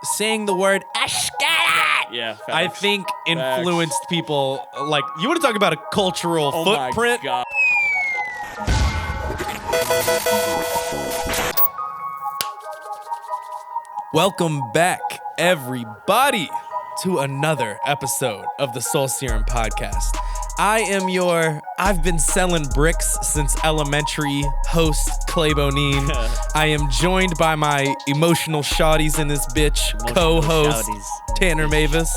saying the word ESSKETIT, Yeah, I facts. think influenced people. Like, you want to talk about a cultural footprint? My God. Welcome back, everybody, to another episode of the Soul Serum podcast. I am your I've been selling bricks since elementary host, Clay Bonine. I am joined by my emotional shawties in this bitch, co-host, Tanner Mavis.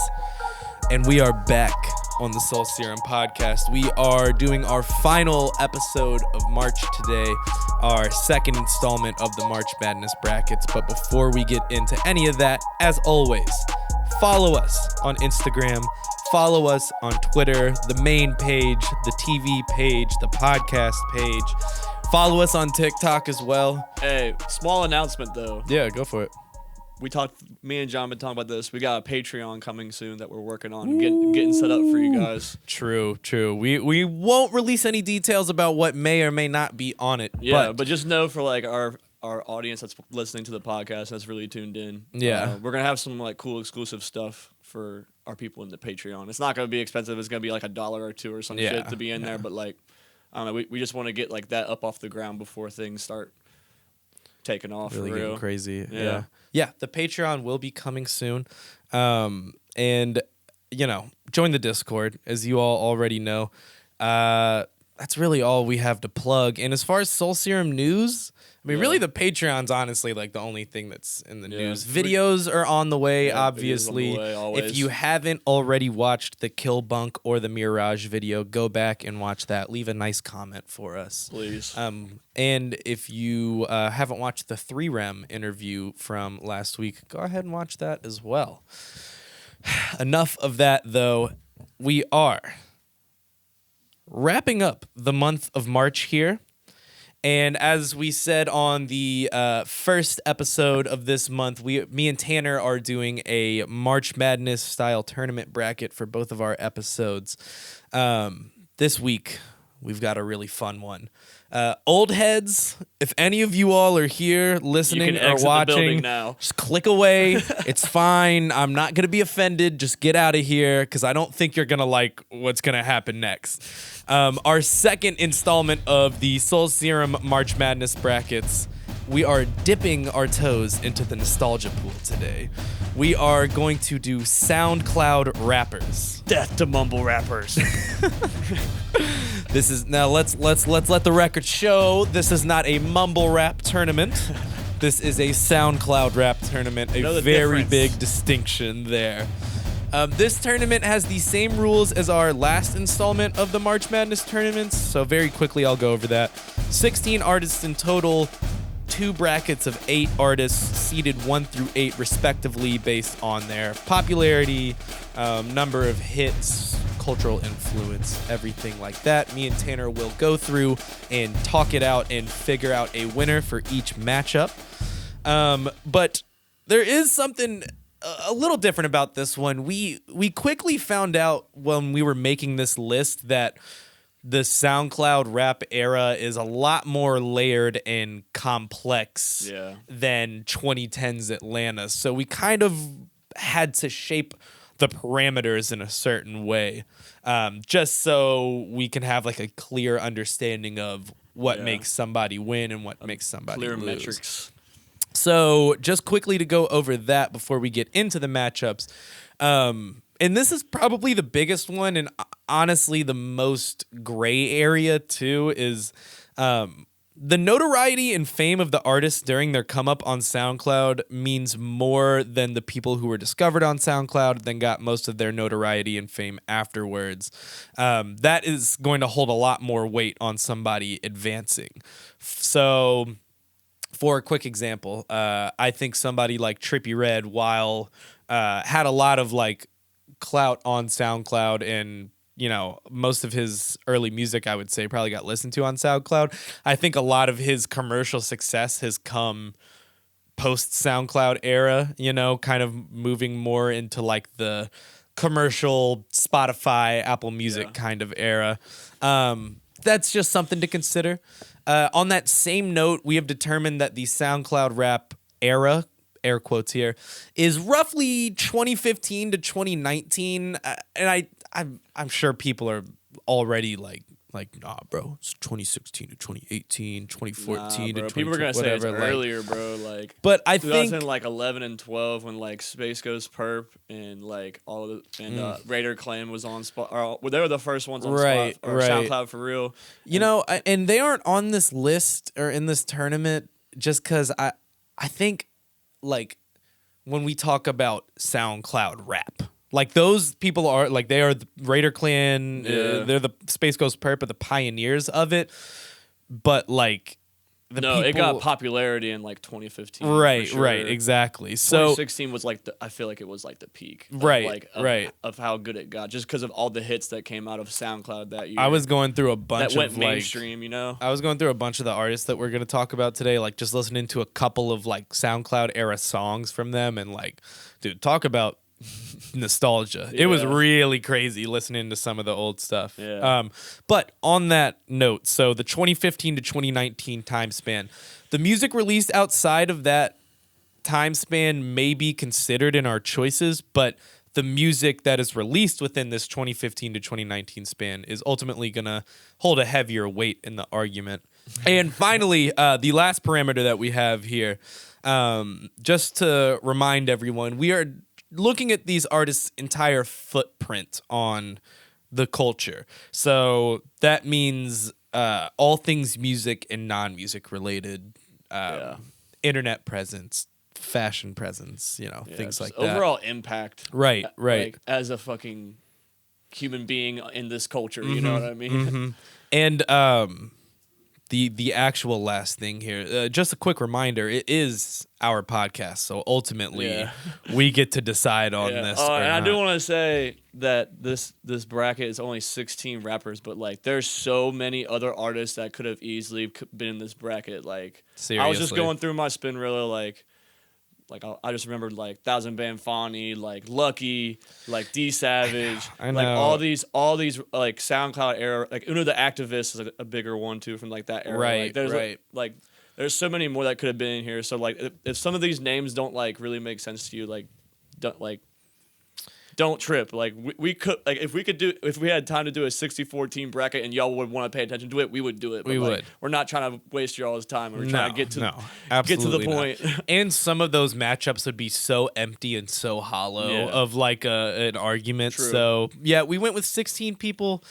And we are back on the Soul Serum podcast. We are doing our final episode of March today, our second installment of the March Madness brackets. But before we get into any of that, as always, follow us on Instagram, follow us on Twitter, the main page, the TV page, the podcast page. Follow us on TikTok as well. Hey, small announcement though. Yeah, go for it. Me and John been talking about this. We got a Patreon coming soon that we're working on, getting set up for you guys. True. We won't release any details about what may or may not be on it. Yeah, but just know for like our audience that's listening to the podcast that's really tuned in. Yeah, we're gonna have some like cool exclusive stuff for our people in the Patreon. It's not gonna be expensive. It's gonna be like $1 or $2 or some shit to be in there. But like, I don't know. We just want to get like that up off the ground before things start taking off. Really for real. getting crazy. Yeah, the Patreon will be coming soon. And, you know, join the Discord, as you all already know. That's really all we have to plug. And as far as Soul Serum news, I mean, really the Patreon's honestly like the only thing that's in the news. Videos are on the way, obviously. On the way, always. If you haven't already watched the Kill Bunk or the Mirage video, go back and watch that. Leave a nice comment for us. Please. And if you haven't watched the 3Rem interview from last week, go ahead and watch that as well. Enough of that, though. We are wrapping up the month of March here. And as we said on the first episode of this month, me and Tanner are doing a March Madness style tournament bracket for both of our episodes. This week, we've got a really fun one. Old heads, if any of you all are here listening or watching, just click away. It's fine. I'm not going to be offended. Just get out of here because I don't think you're going to like what's going to happen next. Our second installment of the Soul Serum March Madness brackets, we are dipping our toes into the nostalgia pool today. We are going to do Soundcloud Rappers. Death to mumble rappers. This is now let's let the record show this is not a mumble rap tournament. This is a SoundCloud rap tournament. A very big distinction there. This tournament has the same rules as our last installment of the March Madness tournaments, so very quickly I'll go over that. 16 artists in total, 2 brackets of 8 artists seeded 1 through 8 respectively based on their popularity, number of hits, cultural influence, everything like that. Me and Tanner will go through and talk it out and figure out a winner for each matchup. But there is something a little different about this one. We quickly found out when we were making this list that the SoundCloud rap era is a lot more layered and complex than 2010's Atlanta. So we kind of had to shape the parameters in a certain way, just so we can have like a clear understanding of what makes somebody win and what makes somebody clear lose. Metrics. So just quickly to go over that before we get into the matchups. And this is probably the biggest one, and honestly the most gray area too, is the notoriety and fame of the artists during their come up on SoundCloud means more than the people who were discovered on SoundCloud then got most of their notoriety and fame afterwards. That is going to hold a lot more weight on somebody advancing. So for a quick example, I think somebody like Trippie Redd, while had a lot of like clout on SoundCloud and, you know, most of his early music, I would say, probably got listened to on SoundCloud. I think a lot of his commercial success has come post SoundCloud era, you know, kind of moving more into like the commercial Spotify, Apple Music kind of era. That's just something to consider. On that same note, we have determined that the SoundCloud rap era air quotes here, is roughly 2015 to 2019, and I'm sure people are already like, nah, bro, it's 2016 to 2018, 2014 to 2020, people are gonna say it's earlier, bro. Like, but I think 2011 and 12 when like Space Ghost Perp and like all of the and Raider Clan was on spot. Well, they were the first ones on spot or SoundCloud for real. You know, and they aren't on this list or in this tournament just because I think like when we talk about SoundCloud rap. Like those people are like they are the Raider Clan, they're the Space Ghost Perp, are the pioneers of it. But like it got popularity in like 2015. Right, for sure. right, exactly. So 2016 was like I feel like it was like the peak. Of how good it got, just because of all the hits that came out of SoundCloud that year. I was going through a bunch that went of mainstream, you know. I was going through a bunch of the artists that we're gonna talk about today, like just listening to a couple of like SoundCloud era songs from them, and like, dude, talk about nostalgia. It was really crazy listening to some of the old stuff. But on that note, so the 2015 to 2019 time span, the music released outside of that time span may be considered in our choices, but the music that is released within this 2015 to 2019 span is ultimately gonna hold a heavier weight in the argument. And finally, the last parameter that we have here, just to remind everyone, we are looking at these artists' entire footprint on the culture. So that means all things music and non-music related, internet presence, fashion presence, you know, things like that. Overall impact. Right. Like, as a fucking human being in this culture, you know what I mean? And the actual last thing here, just a quick reminder, it is our podcast, so ultimately we get to decide on this. And I do want to say that this bracket is only 16 rappers, but like there's so many other artists that could have easily been in this bracket. Like, seriously. I was just going through my Spinrilla, like I just remembered like 1000 Band Fani, like Lucky, like D Savage, I know. like all these like SoundCloud era, like Uno the Activist is a bigger one too from like that era. Right, like there's so many more that could have been in here. So like if some of these names don't like really make sense to you, like don't trip. Like we could, like if we had time to do a 60-14 bracket and y'all would want to pay attention to it, we would do it. But we would. We're not trying to waste y'all's time. We're trying to get to the point. And some of those matchups would be so empty and so hollow of like an argument. True. So yeah, we went with 16 people.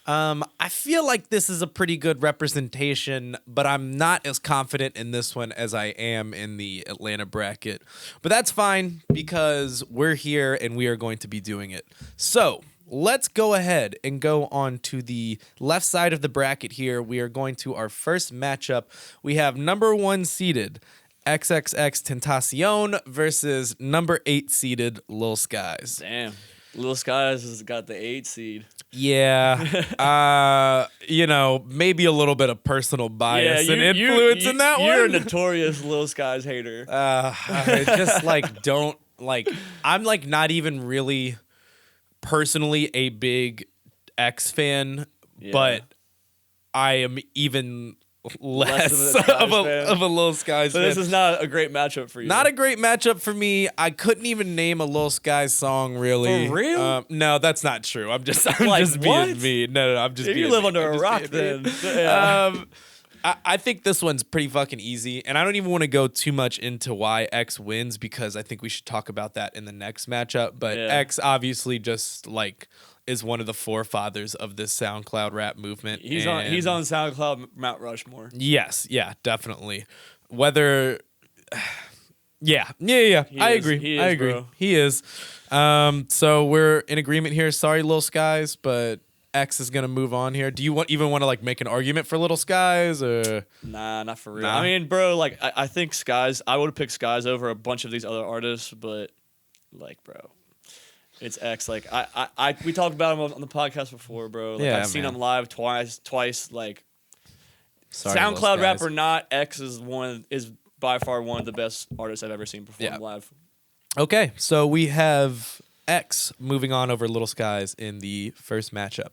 I feel like this is a pretty good representation, but I'm not as confident in this one as I am in the Atlanta bracket. But that's fine because we're here and we are going to be doing it. So let's go ahead and go on to the left side of the bracket here. We are going to our first matchup. We have number 1 seeded XXX Tentacion versus number 8 seeded Lil Skies. Damn. Lil Skies has got the 8 seed. Yeah, you know, maybe a little bit of personal bias and influence in that one. You're a notorious Lil Skies hater. I just like don't like. I'm like not even really personally a big X fan, but I am even less of a Lil Skies fan. This is not a great matchup for you. Not a great matchup for me. I couldn't even name a Lil Skies song, really. For real? No, that's not true. I'm just like, just being mean. No, I'm just being you live mean. under a rock then. I think this one's pretty fucking easy, and I don't even want to go too much into why X wins because I think we should talk about that in the next matchup. But X obviously just like is one of the forefathers of this SoundCloud rap movement. He's on SoundCloud Mount Rushmore. Yes, yeah, definitely. Whether I agree. I agree. Bro. He is. So we're in agreement here. Sorry, Lil Skies, but X is gonna move on here. Do you even want to like make an argument for Little Skies or? Nah, not for real. I mean, bro, like I think Skies. I would pick Skies over a bunch of these other artists, but like, bro, it's X. Like we talked about him on the podcast before, bro. Like, I've seen him live twice. Like, sorry, SoundCloud rap or not, X is by far one of the best artists I've ever seen perform live. Okay, so we have X moving on over Little Skies in the first matchup.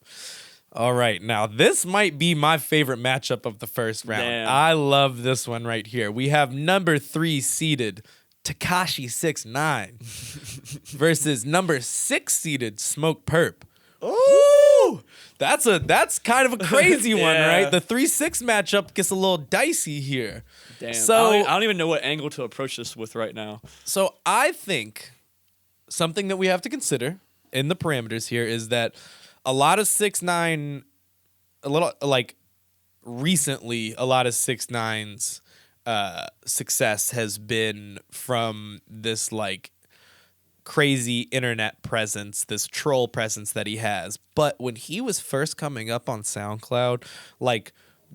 All right, now this might be my favorite matchup of the first round. Damn. I love this one right here. We have number 3 seeded Tekashi 6ix9ine versus number 6 seeded Smoke Perp. Ooh, that's kind of a crazy one, right? The 3-6 matchup gets a little dicey here. Damn. So I don't even know what angle to approach this with right now. So I think something that we have to consider in the parameters here is that a lot of 6ix9ine, recently, a lot of 6ix9ine's success has been from this like crazy internet presence, this troll presence that he has. But when he was first coming up on SoundCloud, like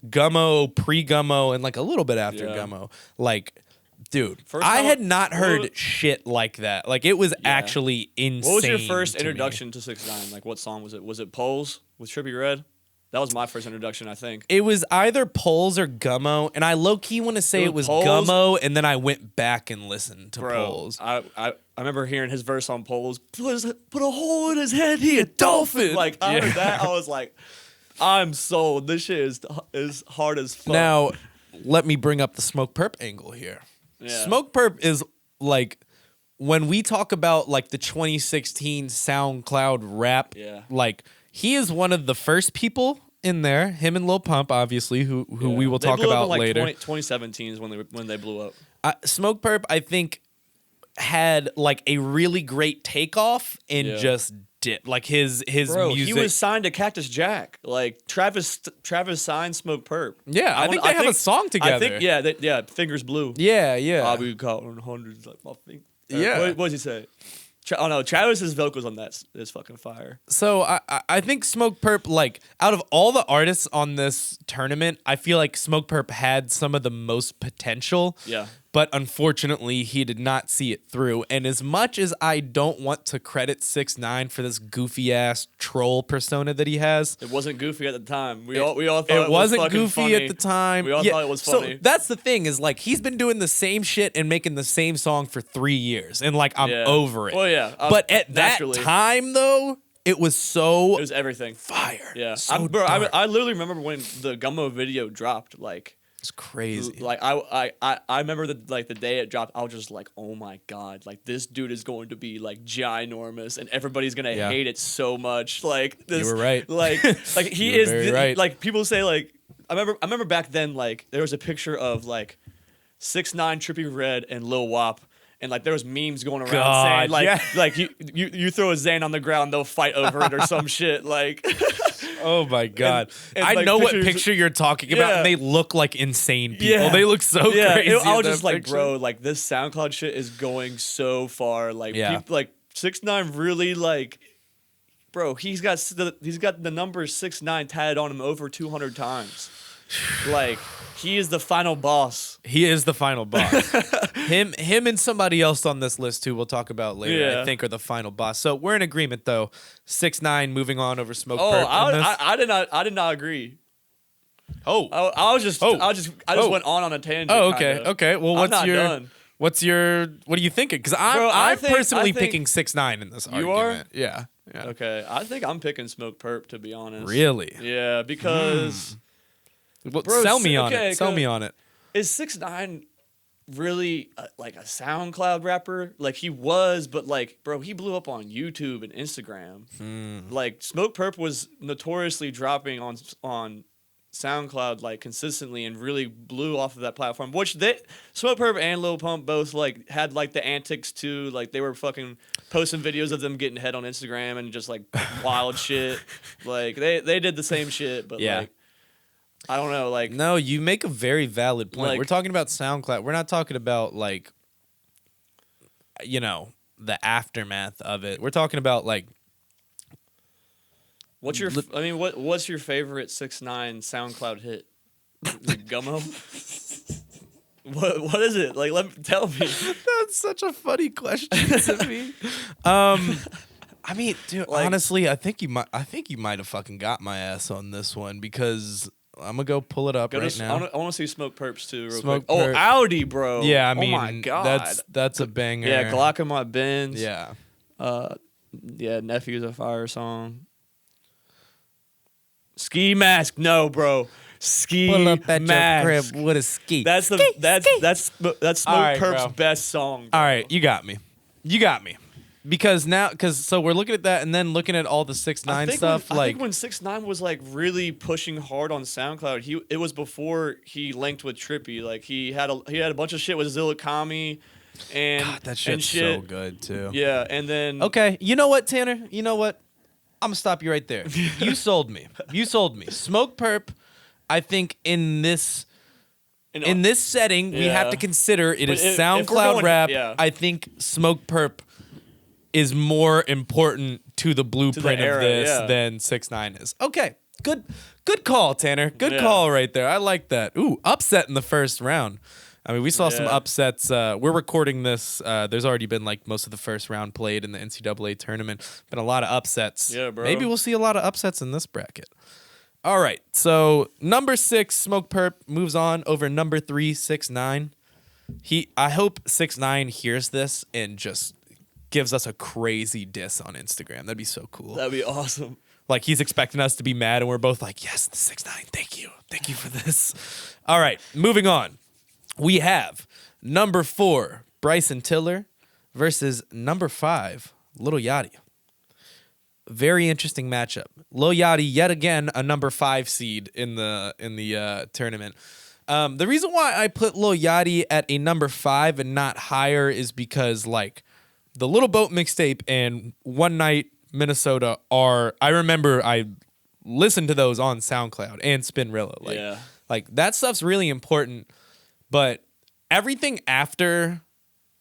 Gummo, pre-Gummo, and like a little bit after Gummo, like, dude, I had not heard shit like that. Like, it was actually insane. What was your first introduction to 6ix9ine? Like, what song was it? Was it Poles with Trippie Redd? That was my first introduction, I think. It was either Poles or Gummo, and I low-key want to say it was Gummo, and then I went back and listened to Poles. I remember hearing his verse on Poles. Put a hole in his head, he a dolphin. Like, I heard that, I was like, I'm sold. This shit is hard as fuck. Now, let me bring up the Smoke Perp angle here. Yeah. Smoke Perp is, like, when we talk about, like, the 2016 SoundCloud rap, like, he is one of the first people in there. Him and Lil Pump, obviously, who we will talk about later. 2017 is when they blew up. Smoke Perp, I think, had like a really great takeoff and just dip. Like his music. He was signed to Cactus Jack. Like Travis signed Smoke Perp. Yeah, I think they have a song together. I think Fingers Blue. Yeah. I'll be caught on hundreds like my finger. What does he say? Oh no, Travis's vocals on that is fucking fire. So I think Smoke Perp, like, out of all the artists on this tournament, I feel like Smoke Perp had some of the most potential. Yeah. But unfortunately, he did not see it through. And as much as I don't want to credit 6ix9ine for this goofy ass troll persona that he has, it wasn't goofy at the time. We all thought it wasn't goofy funny. at the time. We all thought it was funny. So that's the thing is, like, he's been doing the same shit and making the same song for 3 years, and like I'm over it. Well, yeah. But at that time, though, it was everything fire. Yeah, so I literally remember when the Gummo video dropped. Like, it's crazy. Like I remember the day it dropped, I was just like, oh my god, like this dude is going to be like ginormous, and everybody's gonna hate it so much. Like this, you were right. Like he is right. Like people say like I remember back then like there was a picture of like 6ix9ine, Trippie Redd, and Lil Wop. And like there was memes going around saying like you throw a Zane on the ground, they'll fight over it or some shit. Like, oh my god, and I like know what picture you're talking about. And they look like insane people. Yeah. They look so crazy. I was just like, bro, like this SoundCloud shit is going so far. Like, people, like 6ix9ine really like, bro, he's got the number 6ix9ine tatted on him over 200 times. Like, he is the final boss. He is the final boss. him and somebody else on this list too, we'll talk about later, I think are the final boss. So we're in agreement though. 6ix9ine moving on over Smoke Perp. I did not agree. Oh. I just went on a tangent. Oh, okay. Kinda. Okay. Well, what are you thinking? Because I'm personally picking 6ix9ine in this argument. You are? Yeah. Okay. I think I'm picking Smoke Perp, to be honest. Really? Yeah, because Well, sell me on it. Sell me on it. Is 6ix9ine really like a SoundCloud rapper? Like he was, but like, bro, he blew up on YouTube and Instagram. Like Smoke Perp was notoriously dropping on SoundCloud like consistently and really blew off of that platform. Which Smoke Perp and Lil Pump both like had like the antics too. Like they were fucking posting videos of them getting head on Instagram and just like wild shit. Like they did the same shit, but like. I don't know, like... No, you make a very valid point. Like, we're talking about SoundCloud. We're not talking about, like, you know, the aftermath of it. We're talking about, like... What's your favorite 6ix9ine SoundCloud hit? Gummo? What is it? Like, tell me. That's such a funny question to me. I mean, dude, like, honestly, I think you might have fucking got my ass on this one because... I'm gonna go pull it up right now. I want to see Smoke Perps too. Real Smoke quick. Perp. Oh, Audi, bro. Yeah, I mean, oh my god, that's a banger. Yeah, Glock in my Benz. Yeah. Nephew's a fire song. Ski Mask, no, bro. ski Pull up at mask. your crib with a ski. That's Smoke All right, Perp's bro. best song. Bro. All right, you got me. Because so we're looking at that and then looking at all the 6ix9ine stuff. I think when 6ix9ine was like really pushing hard on SoundCloud, it was before he linked with Trippy. Like he had a bunch of shit with Zillakami, and God, that shit's so good too. Yeah, and then okay, you know what, Tanner? You know what? I'm gonna stop you right there. You sold me. Smoke Perp. I think in this setting, we have to consider it is SoundCloud rap. Yeah. I think Smoke Perp is more important to the blueprint of this than 6ix9ine is. Okay, good call, Tanner. Good call right there. I like that. Ooh, upset in the first round. I mean, we saw some upsets. We're recording this. There's already been like most of the first round played in the NCAA tournament. Been a lot of upsets. Yeah, bro. Maybe we'll see a lot of upsets in this bracket. All right, so number 6, Smoke Perp moves on over number 3, 6ix9ine. I hope 6ix9ine hears this and just gives us a crazy diss on Instagram. That'd be so cool. That'd be awesome. Like he's expecting us to be mad and we're both like, yes, the 6ix9ine, thank you for this. All right, moving on. We have number 4, Bryson Tiller versus number 5, Lil Yadi. Very interesting matchup. Lil Yadi, yet again, a number 5 seed in the tournament. The reason why I put Lil Yadi at a number 5 and not higher is because like the Little Boat mixtape and One Night Minnesota I remember I listened to those on SoundCloud and Spinrilla. Like that stuff's really important, but everything after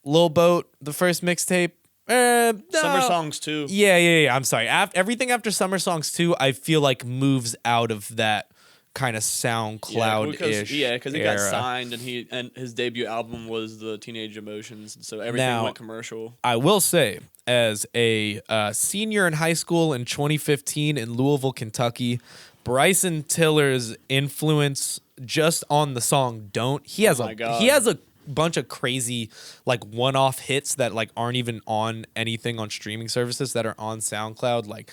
Lil Boat, the first mixtape, no. Summer Songs 2. Yeah. I'm sorry. Everything after Summer Songs 2, I feel like moves out of that kind of SoundCloud-ish because he got signed and his debut album was the Teenage Emotions, so everything went commercial. I will say, as a senior in high school in 2015 in Louisville, Kentucky, Bryson Tiller's influence just on the song "Don't." He has a bunch of crazy like one-off hits that like aren't even on anything on streaming services that are on SoundCloud. Like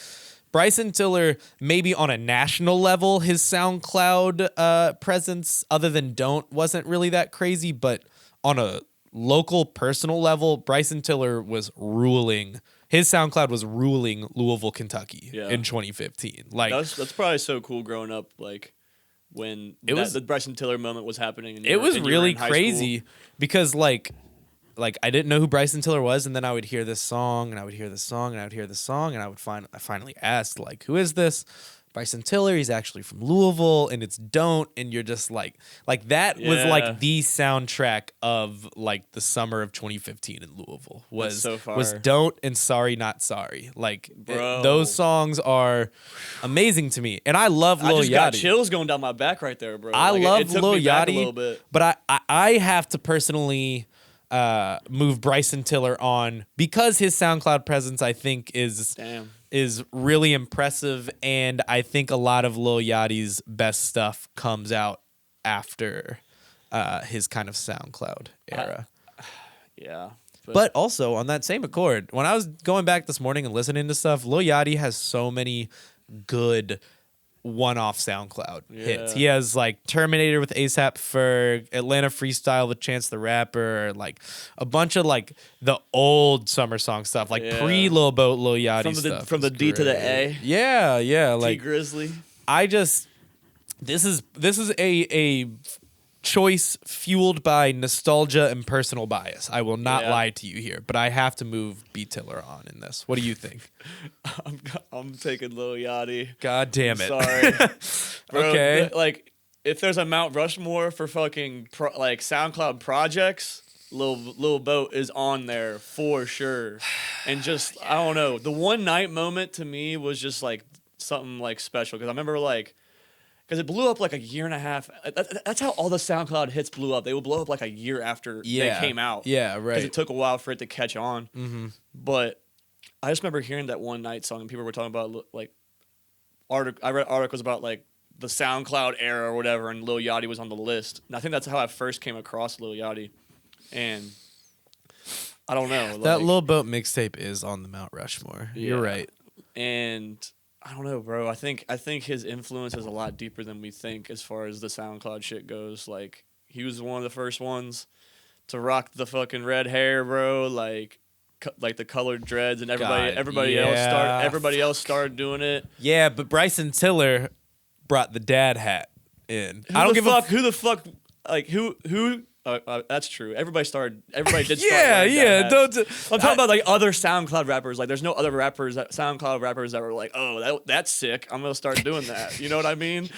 Bryson Tiller, maybe on a national level, his SoundCloud presence, other than "Don't," wasn't really that crazy. But on a local, personal level, Bryson Tiller was ruling. His SoundCloud was ruling Louisville, Kentucky in 2015. Like that's probably so cool growing up. Like when the Bryson Tiller moment was happening. And it was really crazy because like I didn't know who Bryson Tiller was, and then I would hear this song, and I would hear this song, and I would hear this song, and I finally asked, like, who is this? Bryson Tiller, he's actually from Louisville, and it's "Don't," and you're just like that was like the soundtrack of like the summer of 2015 in Louisville was "Don't" and "Sorry Not Sorry." Like those songs are amazing to me, and I love Lil Yachty. I just got chills going down my back right there, bro. I love Lil Yachty, but I have to personally move Bryson Tiller on because his SoundCloud presence, I think, is really impressive, and I think a lot of Lil Yachty's best stuff comes out after his kind of SoundCloud era. But also, on that same accord, when I was going back this morning and listening to stuff, Lil Yachty has so many good one-off SoundCloud hits. He has like Terminator with ASAP Ferg, Atlanta Freestyle with Chance the Rapper, like a bunch of like the old summer song stuff, like pre-Lil Boat, Lil Yachty stuff. From the D to the A. Yeah. Like T-Grizzly. This is a choice fueled by nostalgia and personal bias. I will not lie to you here, but I have to move B Tiller on in this. What do you think? I'm taking Lil Yachty. God damn it. Sorry. Bro, Okay. Like, if there's a Mount Rushmore for fucking like SoundCloud projects, Lil Boat is on there for sure. And just I don't know, the one night moment to me was just like something like special because I remember like. Because it blew up like a year and a half. That's how all the SoundCloud hits blew up. They would blow up like a year after they came out. Yeah, right. Because it took a while for it to catch on. Mm-hmm. But I just remember hearing that one night song and people were talking about like I read articles about like the SoundCloud era or whatever, and Lil Yachty was on the list. And I think that's how I first came across Lil Yachty. And I don't know. That Lil Boat mixtape is on the Mount Rushmore. You're right. And I don't know, bro. I think his influence is a lot deeper than we think as far as the SoundCloud shit goes. Like, he was one of the first ones to rock the fucking red hair, bro. Like the colored dreads, and everybody else started doing it. Yeah, but Bryson Tiller brought the dad hat in. Who the fuck? Like who? That's true. Everybody did start. Yeah. I'm talking about like other SoundCloud rappers. Like, there's no other SoundCloud rappers that were like, oh, that's sick. I'm gonna start doing that. You know what I mean?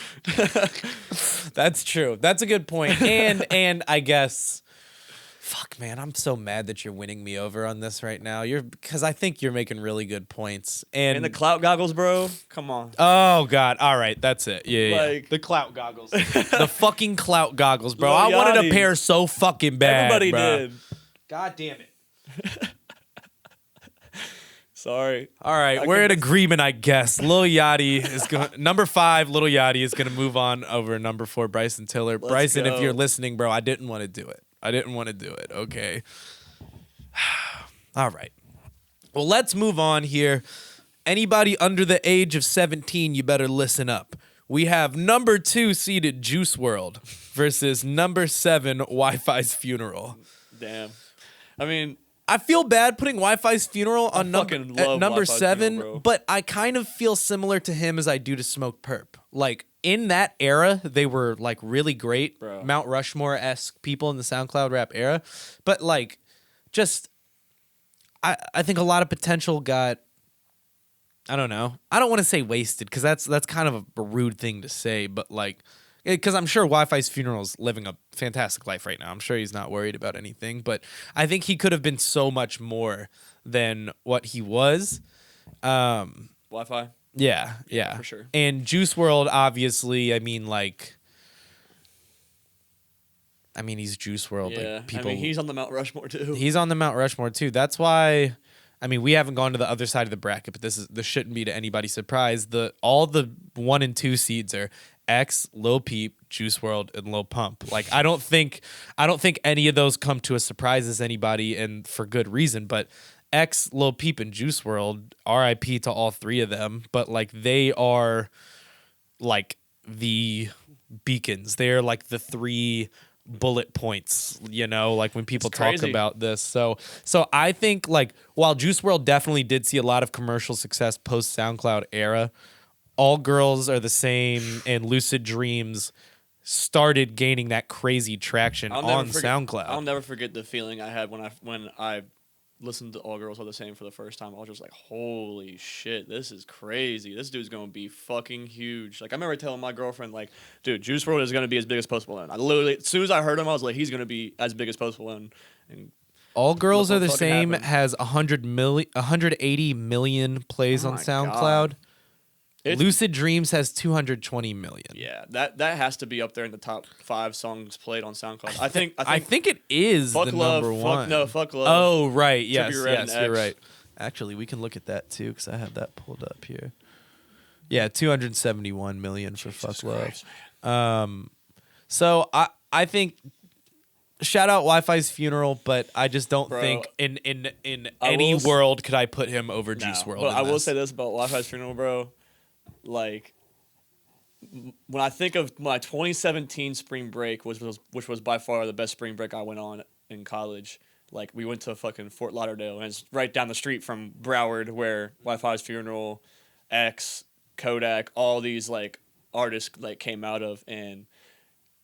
That's true. That's a good point. And I guess, fuck, man, I'm so mad that you're winning me over on this right now. Because I think you're making really good points. And the clout goggles, bro. Come on. Oh God. All right, that's it. Yeah. Like, the clout goggles. The fucking clout goggles, bro. Lil I wanted a Yadi. pair so fucking bad. Everybody bro. did. God damn it. Sorry. All right, we're in agreement, I guess. Lil Yadi is going. Number 5, Lil Yadi is going to move on over number 4, Bryson Tiller. Bryson, go. if you're listening, bro, I didn't want to do it. Okay. All right. Well, let's move on here. Anybody under the age of 17, you better listen up. We have number 2 seeded Juice WRLD versus number 7 Wi-Fi's Funeral. Damn. I mean, I feel bad putting Wi-Fi's Funeral on number Wi-Fi's 7, Funeral, bro. but I kind of feel similar to him as I do to Smoke Perp. Like, in that era, they were like really great, Bro. Mount Rushmore-esque people in the SoundCloud rap era. But like, just I think a lot of potential got, I don't know. I don't want to say wasted, because that's kind of a rude thing to say, but like, because I'm sure Wi-Fi's Funeral's living a fantastic life right now. I'm sure he's not worried about anything, but I think he could have been so much more than what he was. Wi-Fi. Yeah, for sure. And Juice WRLD, obviously, I mean, he's Juice WRLD. Yeah. Like, people, he's on the Mount Rushmore too. He's on the Mount Rushmore too. That's why. I mean, we haven't gone to the other side of the bracket, but this shouldn't be to anybody's surprise. All the 1 and 2 seeds are X, Lil Peep, Juice WRLD, and Lil Pump. Like, I don't think any of those come to a surprise as anybody, and for good reason. But X, Lil Peep, and Juice WRLD, RIP to all 3 of them. But like, they are like the beacons. They're like the 3 bullet points, like when people talk about this. So I think, like, while Juice WRLD definitely did see a lot of commercial success post SoundCloud era, All Girls Are the Same and Lucid Dreams started gaining that crazy traction on SoundCloud. I'll never forget the feeling I had when I listened to All Girls Are the Same for the first time. I was just like, holy shit, this is crazy. This dude's gonna be fucking huge. Like, I remember telling my girlfriend, like, dude, Juice WRLD is gonna be as big as Post Malone. I literally, as soon as I heard him, I was like, he's gonna be as big as Post Malone. And All Girls Are the fucking Same happened. has 180 million plays Oh on my SoundCloud. God. Lucid Dreams has 220 million. Yeah, that has to be up there in the top 5 songs played on SoundCloud. I think it is Fuck the Love, number 1. Fuck Love. Oh, right. Yes, Trippie Redd and you're X. right. Actually, we can look at that too, because I have that pulled up here. Yeah, 271 million for Fuck Christ, Love. So I think, shout out Wi-Fi's Funeral, but I just don't think in any world could I put him over Juice WRLD. But I will say this about Wi-Fi's Funeral, bro. Like, when I think of my 2017 spring break, which was by far the best spring break I went on in college. Like, we went to fucking Fort Lauderdale, and it's right down the street from Broward, where Wi-Fi's Funeral, X, Kodak, all these like artists like came out of. And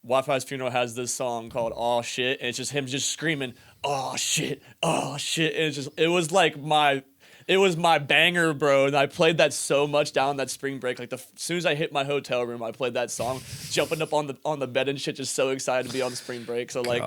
Wi-Fi's Funeral has this song called "Aw Shit," and it's just him just screaming "Aw shit, aw shit." And it was my banger, bro. And I played that so much down that spring break. Like, as soon as I hit my hotel room, I played that song, jumping up on the bed and shit, just so excited to be on spring break. So like,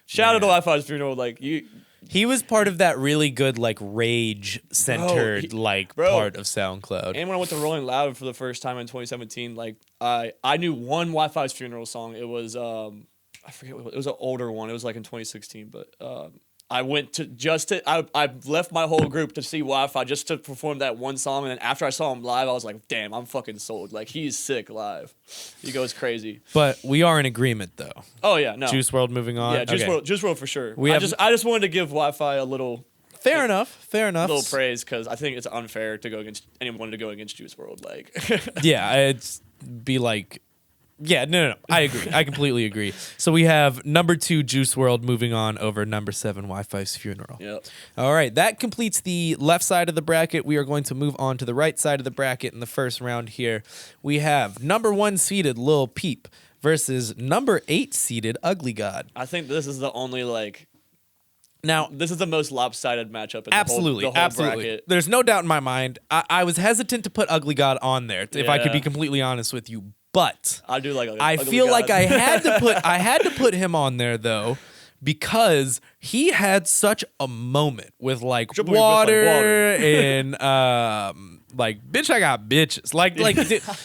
shout out to Wi-Fi's Funeral. Like, he was part of that really good, like, rage centered part of SoundCloud. And when I went to Rolling Loud for the first time in 2017, like, I knew one Wi-Fi's Funeral song. It was I forget what it was, an older one. It was like in 2016, but I went to I left my whole group to see Wi-Fi just to perform that one song, and then after I saw him live, I was like, damn, I'm fucking sold. Like, he's sick live. He goes crazy. But we are in agreement, though. Oh yeah, no. Juice WRLD moving on. Yeah, Juice WRLD for sure. I just wanted to give Wi-Fi a little Fair enough. Little praise, because I think it's unfair to go against anyone to go against Juice WRLD. Like, yeah, it's be like, yeah, no. I agree. I completely agree. So we have number 2 Juice WRLD moving on over number 7 Wi-Fi's Funeral. Yep. All right, that completes the left side of the bracket. We are going to move on to the right side of the bracket in the first round here. We have number 1 seeded Lil Peep versus number 8 seeded Ugly God. I think this is the only Now, this is the most lopsided matchup in absolutely, the whole absolutely. bracket. There's no doubt in my mind. I was hesitant to put Ugly God on there, if I could be completely honest with you. But I do like. I feel like I had to put him on there though, because he had such a moment with like water and like bitch I got bitches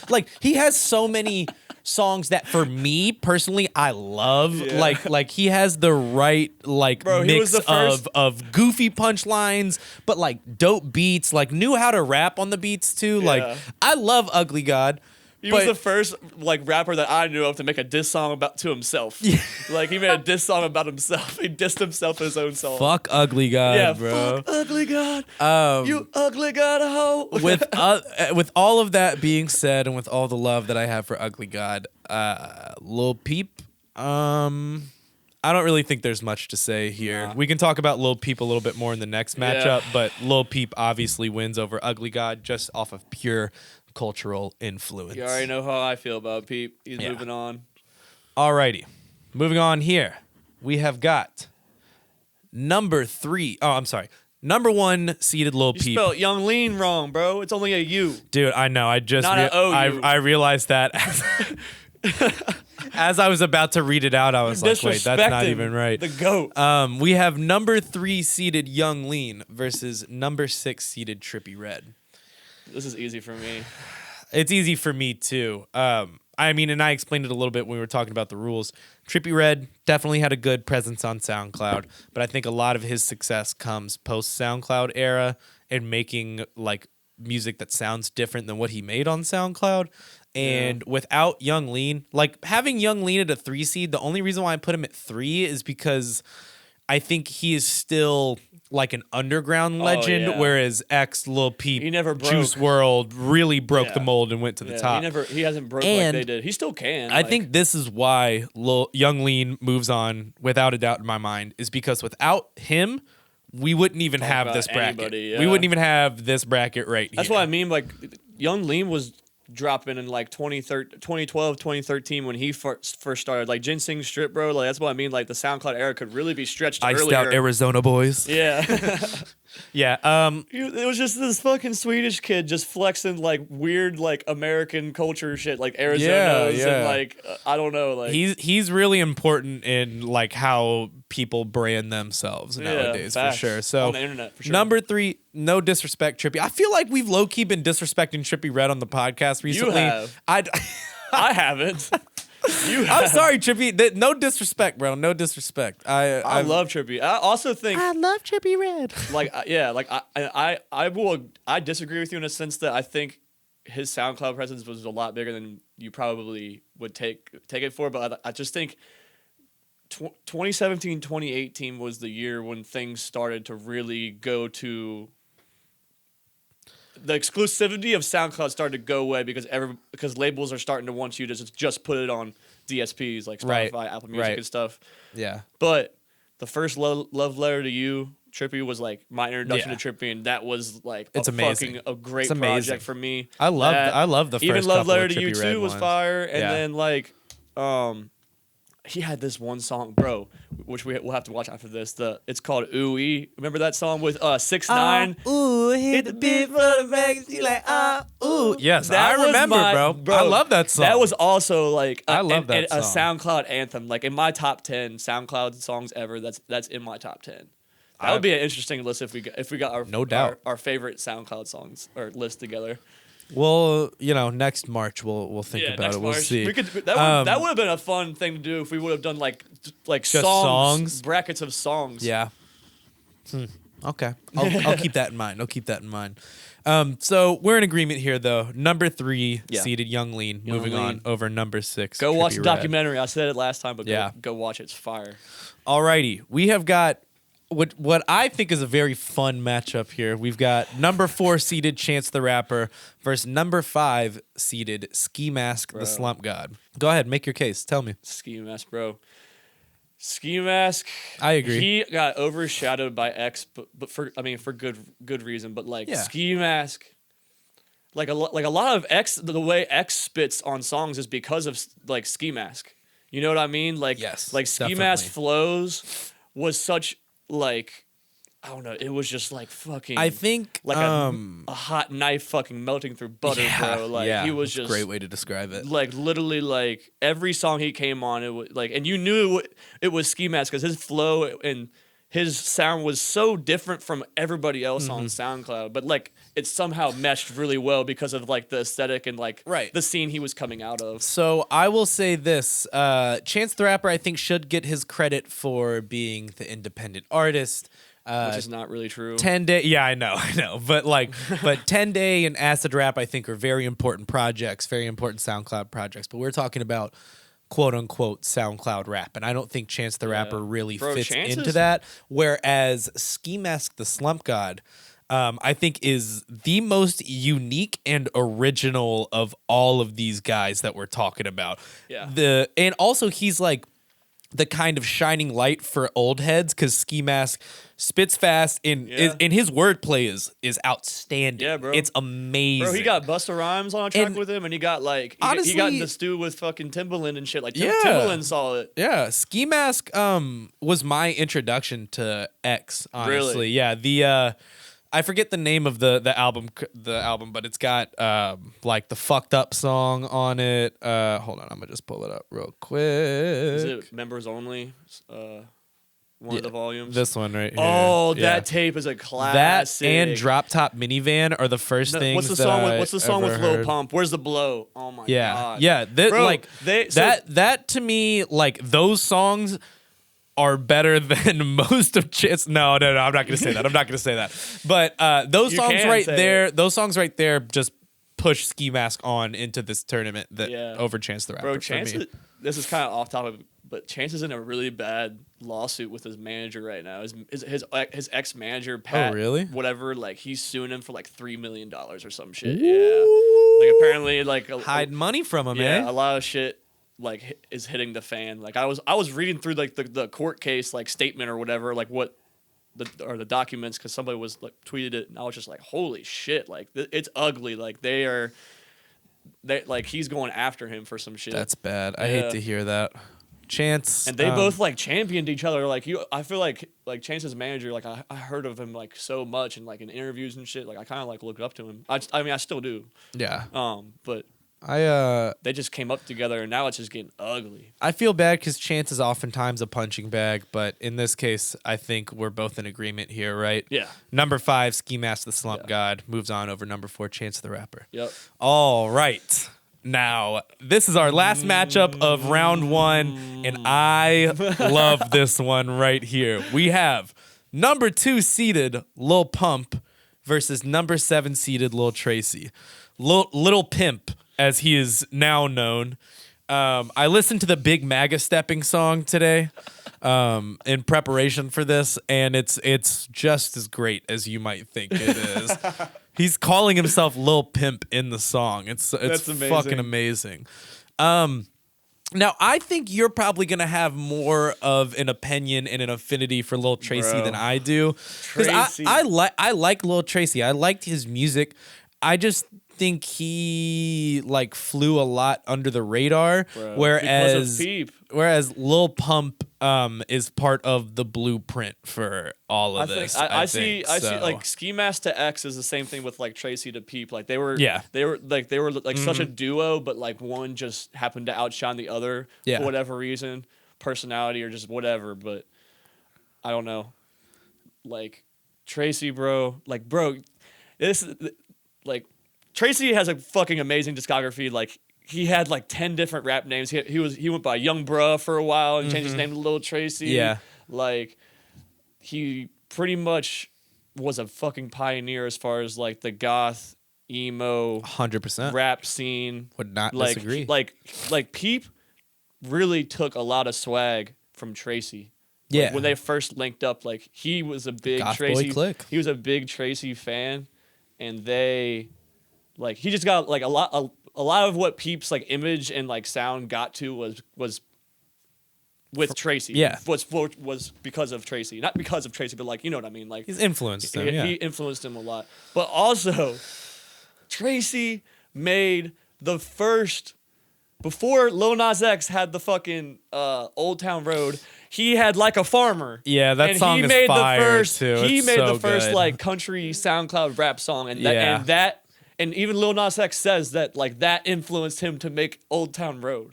like he has so many songs that for me personally I love. Like he has the right mix of goofy punchlines but like dope beats, like knew how to rap on the beats too. Like I love Ugly God. He was the first rapper that I knew of to make a diss song to himself. Yeah. Like he made a diss song about himself. He dissed himself in his own song. Fuck Ugly God, bro. Fuck Ugly God. You ugly God a hoe. With all of that being said, and with all the love that I have for Ugly God, Lil Peep, I don't really think there's much to say here. Nah. We can talk about Lil Peep a little bit more in the next matchup, but Lil Peep obviously wins over Ugly God just off of pure cultural influence. You already know how I feel about Peep. He's moving on. Alrighty. Moving on here. We have got number 1 seeded Lil Peep. You spelled Young Lean wrong, bro. It's only a U. Dude, I know. I just I realized that as I was about to read it out, I was like, wait, that's not even right. The GOAT. We have number 3 seeded Young Lean versus number 6 seeded Trippie Redd. This is easy for me. It's easy for me too. I mean, and I explained it a little bit when we were talking about the rules. Trippie Redd definitely had a good presence on SoundCloud, but I think a lot of his success comes post SoundCloud era and making like music that sounds different than what he made on SoundCloud. And without Young Lean, like having Young Lean at a 3 seed, the only reason why I put him at 3 is because I think he is still like an underground legend, whereas Lil Peep, he never broke. Juice WRLD really broke the mold and went to the top. He hasn't broke like they did. He still can. I think this is why Young Lean moves on without a doubt in my mind, is because without him, we wouldn't even have this bracket. We wouldn't even have this bracket right here. That's what I mean. Like Young Lean was dropping in like 2012, 2013 when he first started. Like Ginseng Strip, bro. Like that's what I mean. Like the SoundCloud era could really be stretched Iced earlier. Out Arizona boys. Yeah. Yeah. It was just this fucking Swedish kid just flexing like weird like American culture shit, like Arizona's and like I don't know. Like he's really important in like how people brand themselves nowadays for sure. So on the internet for sure. Number 3, no disrespect, Trippie. I feel like we've low key been disrespecting Trippie Redd on the podcast recently. You have. I haven't. I'm sorry, Trippie. No disrespect, bro. No disrespect. I love Trippie. I also think I love Trippie Redd. Like I disagree with you in a sense that I think his SoundCloud presence was a lot bigger than you probably would take it for. But I just think 2017, 2018 was the year when things started to really go to. The exclusivity of SoundCloud started to go away because labels are starting to want you to just put it on DSPs like Spotify, Apple Music, and stuff. Yeah. But the first Love Letter to You, Trippie, was like my introduction to Trippie, and that was like a great project for me. I love the first even Love Letter to You Trippie Redd 2 was fire, and then like he had this one song, bro, which we'll have to watch after this. It's called Ooh Ee. Remember that song with 6ix9ine? Ooh, hit the beat for the magazine like ooh. Yes, I remember, bro. I love that song. That was also like I love that a song. SoundCloud anthem. Like in my top 10 SoundCloud songs ever, that's in my top 10. That would be an interesting list if we got our favorite SoundCloud songs or list together. Well, next March we'll think about it. We'll see. That would have been a fun thing to do if we would have done like songs, brackets of songs. Yeah. Okay. I'll keep that in mind. So we're in agreement here, though. Number 3 seeded Young Lean, moving on over number 6. Go watch the documentary. I said it last time, but go watch it. It's fire. Alrighty, we have got what I think is a very fun matchup here. We've got number 4 seeded Chance the Rapper versus number 5 seeded Ski Mask the Slump God. Go ahead, make your case. Tell me. Ski Mask, bro. Ski Mask. I agree. He got overshadowed by X, but for good reason. But like Ski Mask, like a lot of X, the way X spits on songs is because of like Ski Mask. You know what I mean? Like like Ski Mask flows was such like. I don't know. It was just like fucking. I think like a hot knife fucking melting through butter, bro. Like he was just a great way to describe it. Like literally, like every song he came on, it was like, and you knew it was Ski Mask because his flow and his sound was so different from everybody else on SoundCloud. But like it somehow meshed really well because of like the aesthetic and like the scene he was coming out of. So I will say this: Chance the Rapper, I think, should get his credit for being the independent artist. Which is not really true. 10 Day, yeah, I know, but 10 Day and Acid Rap, I think, are very important projects, very important SoundCloud projects. But we're talking about quote unquote SoundCloud rap, and I don't think Chance the Rapper really fits into that. Whereas Ski Mask the Slump God, I think, is the most unique and original of all of these guys that we're talking about. Yeah. And also he's like the kind of shining light for old heads because Ski Mask spits fast and his wordplay is outstanding. Yeah, bro. It's amazing. Bro, he got Busta Rhymes on a track with him, and he got like he got in the stew with fucking Timbaland and shit. Like Timbaland saw it. Yeah, Ski Mask was my introduction to X. Honestly, really? Yeah. I forget the name of the album, but it's got like the Fucked Up song on it. Hold on, I'm gonna just pull it up real quick. Is it members only? One of the volumes. This one right here. Oh, that tape is a classic. That and Drop Top Minivan are the first things. What's the song with Lil Pump? Where's the blow? Oh my god. Yeah. Bro, like that to me, like those songs are better than most of Chance. No, I'm not gonna say that. But those songs right there just push Ski Mask on into this tournament over Chance the Rapper. Bro, Chance, this is kind of off topic, but Chance is in a really bad lawsuit with his manager right now. His ex manager, Pat, whatever, like he's suing him for like $3 million or some shit. Ooh. Yeah, like apparently like hide money from him. A lot of shit like is hitting the fan. Like I was reading through like the court case like statement or whatever, like what the documents, because somebody was like tweeted it, and I was just like, holy shit, like it's ugly. Like they like he's going after him for some shit. That's bad. I hate to hear that. Chance and they both like championed each other. Like I feel like Chance's manager, like I heard of him like so much and like in interviews and shit. Like I kind of like looked up to him. I mean I still do. Yeah. But they just came up together and now it's just getting ugly. I feel bad because Chance is oftentimes a punching bag, but in this case, I think we're both in agreement here, right? Yeah. Number 5, Ski Mask the Slump God, moves on over number 4, Chance the Rapper. Yep. All right. Now, this is our last matchup of round 1, and I love this one right here. We have number 2 seeded Lil Pump versus number 7 seeded Lil Tracy. Lil Pimp, as he is now known. I listened to the Big Maga Stepping song today in preparation for this, and it's just as great as you might think it is. He's calling himself Lil Pimp in the song. It's fucking amazing. Now, I think you're probably going to have more of an opinion and an affinity for Lil Tracy than I do. Because I like Lil Tracy. I liked his music. I just think he like flew a lot under the radar, whereas Lil Pump is part of the blueprint for all of this. I see like Ski Mask to X is the same thing with like Tracy to Peep. Like they were such a duo, but like one just happened to outshine the other for whatever reason, personality or just whatever. But I don't know, like Tracy, bro, this like. Tracy has a fucking amazing discography. Like he had like 10 different rap names. He went by Young Bruh for a while and changed his name to Lil Tracy. Yeah. Like he pretty much was a fucking pioneer as far as like the goth emo 100% rap scene. Would not disagree. Like Peep really took a lot of swag from Tracy. Yeah. When they first linked up, like he was a big Goth Tracy. Boy Click. He was a big Tracy fan, and they, like, he just got like a lot of what Peep's like image and like sound got to was with Tracy. Yeah. Was because of Tracy, not because of Tracy, but like you know what I mean. Like He's influenced him. he influenced him a lot, but also Tracy made the first. Before Lil Nas X had the fucking Old Town Road, he had Like a Farmer. Yeah, that song he is made fire, the first, too. He It's made so the first good. like country SoundCloud rap song, and Yeah. and even Lil Nas X says that like that influenced him to make Old Town Road.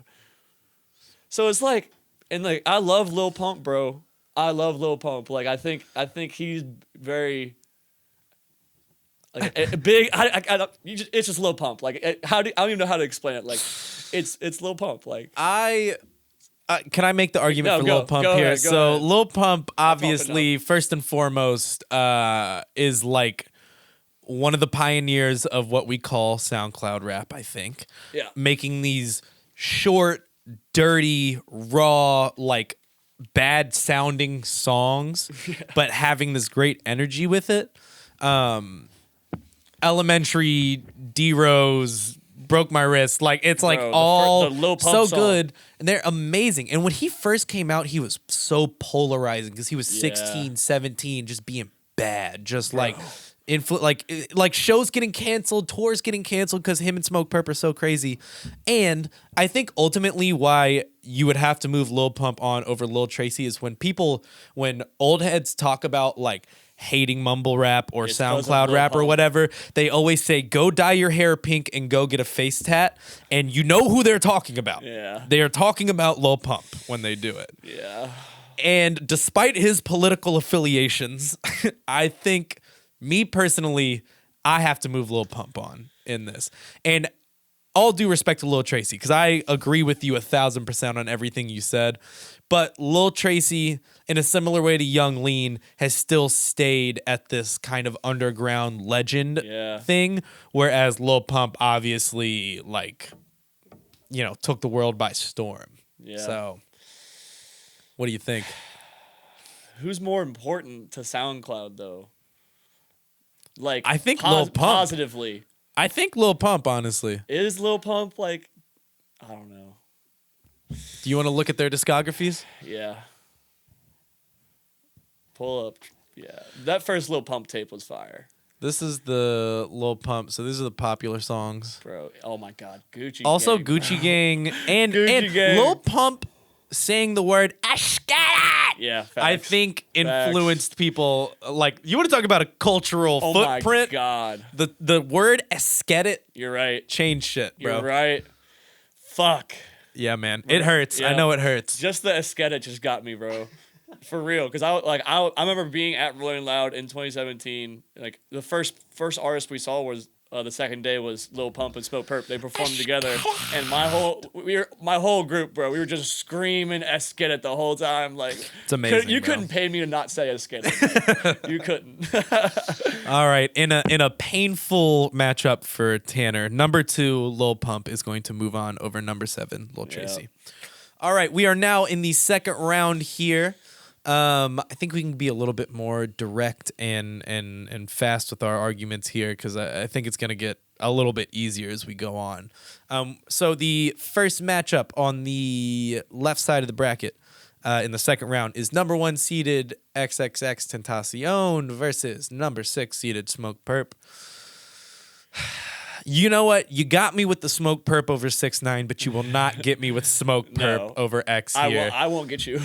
So it's like, and like I love Lil Pump, bro. I love Lil Pump. Like I think he's very. Like a big, it's just Lil Pump. Like I don't even know how to explain it. Like it's Lil Pump. Like Can I make the argument No, for go. Lil Pump Go here? ahead, go So ahead. Lil Pump, pumping obviously, first and foremost, is like one of the pioneers of what we call SoundCloud rap. I think, Yeah. making these short, dirty, raw, like bad sounding songs, but having this great energy with it. Elementary, D-Rose, Broke My Wrist. Like, it's like Bro, all the Lil Pump so song. good. And they're amazing. And when he first came out, he was so polarizing because he was 16, 17, just being bad. Just like, like shows getting canceled, tours getting canceled because him and Smoke Purp are so crazy. And I think ultimately why you would have to move Lil Pump on over Lil Tracy is when old heads talk about like hating mumble rap or It's 'cause of SoundCloud Lil rap or Pump. whatever, they always say, go dye your hair pink and go get a face tat. And you know who they're talking about. Yeah. They are talking about Lil Pump when they do it. Yeah. And despite his political affiliations, I think, me personally, I have to move Lil Pump on in this. And all due respect to Lil Tracy, because I agree with you 1,000% on everything you said. But Lil Tracy, in a similar way to Young Lean, has still stayed at this kind of underground legend thing. Whereas Lil Pump obviously, like, you know, took the world by storm. Yeah. So, what do you think? Who's more important to SoundCloud though? Like I think Lil Pump. Positively. I think Lil Pump, honestly. Is Lil Pump like, I don't know. Do you want to look at their discographies? Yeah. Pull up. Yeah. That first Lil Pump tape was fire. This is the Lil Pump. So these are the popular songs. Bro. Oh my God. Gucci Also, Gang, Gucci bro. Gang and Gucci Gang. Lil Pump saying the word ESSKETIT. Yeah. Facts. I think Facts. influenced people. Like, you want to talk about a cultural Oh footprint? my God. The word ESSKETIT You're right. changed shit, bro. You're right. Fuck. Yeah, man. It hurts. I Yeah. know it hurts. Just the ESSKETIT just got me, bro. For real, because I remember being at Rolling Loud in 2017. Like the first artist we saw was the second day was Lil Pump and Smoke Purp. They performed together, and my whole group, bro, we were just screaming ESSKETIT the whole time. Like It's amazing. you bro. couldn't pay me to not say ESSKETIT. You couldn't. All right, in a painful matchup for Tanner, number 2, Lil Pump is going to move on over number 7, Lil Tracy. All right, we are now in the second round here. I think we can be a little bit more direct and fast with our arguments here because I think it's going to get a little bit easier as we go on. So the first matchup on the left side of the bracket in the second round is number 1 seeded XXXTentacion versus number 6 seeded Smoke Purp. You know what? You got me with the Smoke Purp over 6ix9ine, but you will not get me with Smoke Purp No. over X here. I won't get you.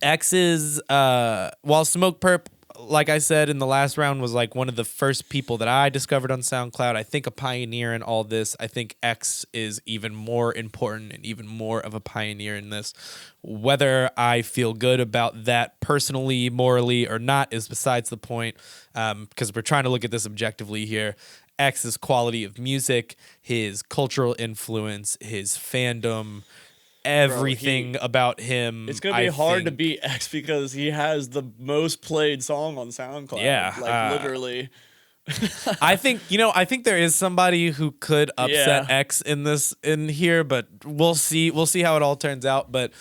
X is, while Smoke Purp, like I said in the last round, was like one of the first people that I discovered on SoundCloud. I think a pioneer in all this. I think X is even more important and even more of a pioneer in this. Whether I feel good about that personally, morally, or not is besides the point, because we're trying to look at this objectively here. X's quality of music, his cultural influence, his fandom, everything about him. It's gonna be hard to beat X because he has the most played song on SoundCloud. Yeah, like literally. I think there is somebody who could upset X in here, but we'll see how it all turns out. But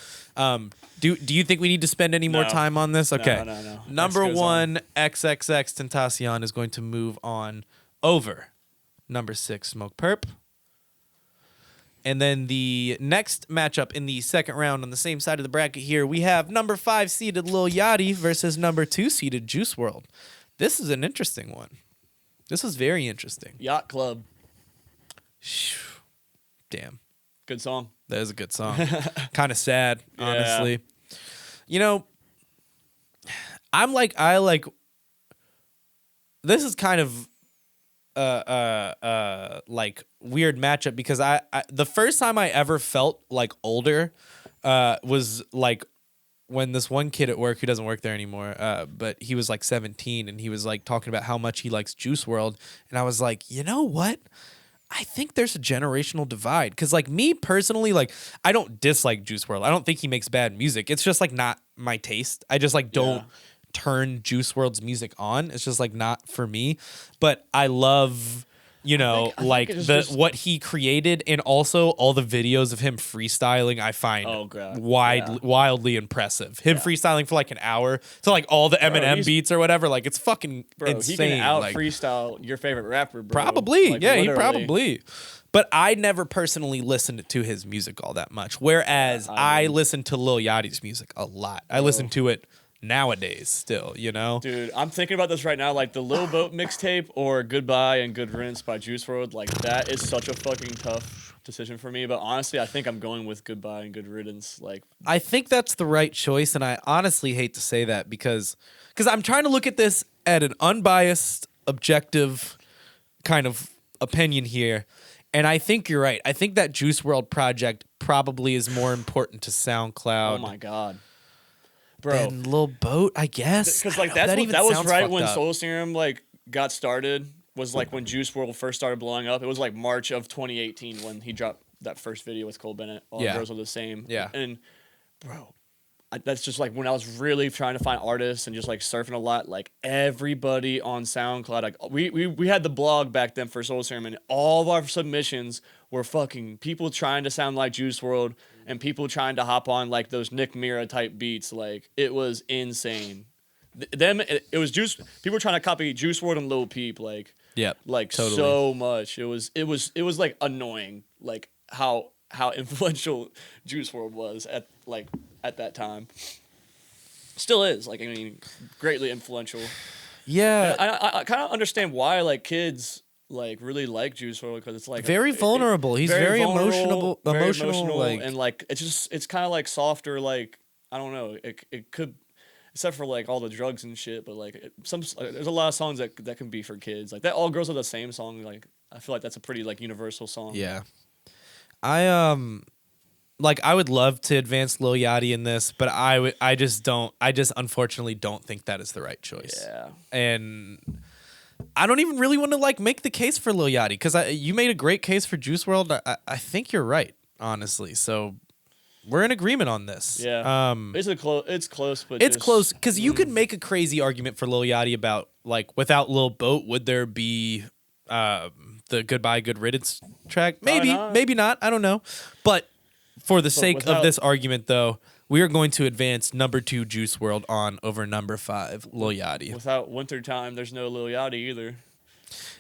do you think we need to spend any more time on this? Okay. No. Number 1, XXX Tentacion is going to move on over number 6, Smoke Perp. And then the next matchup in the second round on the same side of the bracket here, we have number 5 seeded Lil Yadi versus number 2 seeded Juice WRLD. This is an interesting one. This was very interesting. Yacht Club. Damn. Good song. That is a good song. Kind of sad, honestly. You know, I like this is kind of like weird matchup because I the first time I ever felt like older was like when this one kid at work who doesn't work there anymore, but he was like 17 and he was like talking about how much he likes Juice WRLD, and I was like, you know what? I think there's a generational divide because, like, me personally, like, I don't dislike Juice WRLD. I don't think he makes bad music. It's just like not my taste. I just like don't turn Juice WRLD's music on. It's just like not for me. But I love, you know, like what he created, and also all the videos of him freestyling. I find wildly impressive. Him freestyling for like an hour to like all the Eminem beats or whatever. Like, it's fucking insane. He can out freestyle your favorite rapper, bro. Probably, like, he probably. But I never personally listened to his music all that much. Whereas I listen to Lil Yachty's music a lot. I listen to it nowadays still, you know? Dude, I'm thinking about this right now, like the Lil Boat mixtape or Goodbye and Good Riddance by Juice WRLD. Like, that is such a fucking tough decision for me. But honestly, I think I'm going with Goodbye and Good Riddance. Like, I think that's the right choice, and I honestly hate to say that because I'm trying to look at this at an unbiased, objective kind of opinion here. And I think you're right. I think that Juice WRLD project probably is more important to SoundCloud. Oh my God. Bro, and Lil Boat, I guess. Because like that was right when Soul Serum like got started. Was like when Juice WRLD first started blowing up. It was like March of 2018 when he dropped that first video with Cole Bennett. All the girls are the same. Yeah. And bro, that's just like when I was really trying to find artists and just like surfing a lot. Like everybody on SoundCloud, like we had the blog back then for Soul Serum, and all of our submissions were fucking people trying to sound like Juice WRLD. And people trying to hop on like those Nick Mira type beats, like it was insane. It was Juice. People were trying to copy Juice WRLD and Lil Peep, like totally. So much. It was like annoying, like how influential Juice WRLD was at that time. Still is, like, I mean, greatly influential. Yeah, I kind of understand why like kids like really like Juice WRLD because it's like very vulnerable. He's very emotional, like, and like it's kind of like softer. Like, I don't know. It could, except for like all the drugs and shit. But like there's a lot of songs that can be for kids. Like that All Girls Are the Same song. Like I feel like that's a pretty like universal song. Yeah, I would love to advance Lil Yachty in this, but I just unfortunately don't think that is the right choice. Yeah, and I don't even really want to like make the case for Lil Yachty because you made a great case for Juice WRLD. I think you're right, honestly. So we're in agreement on this. Yeah, it's close, but it's close because you could make a crazy argument for Lil Yachty about like without Lil Boat, would there be the Goodbye Good Riddance track? Maybe not. I don't know. But for the sake of this argument, though, we are going to advance number 2 Juice WRLD on over number 5 Lil Yachty. Without Wintertime, there's no Lil Yachty either.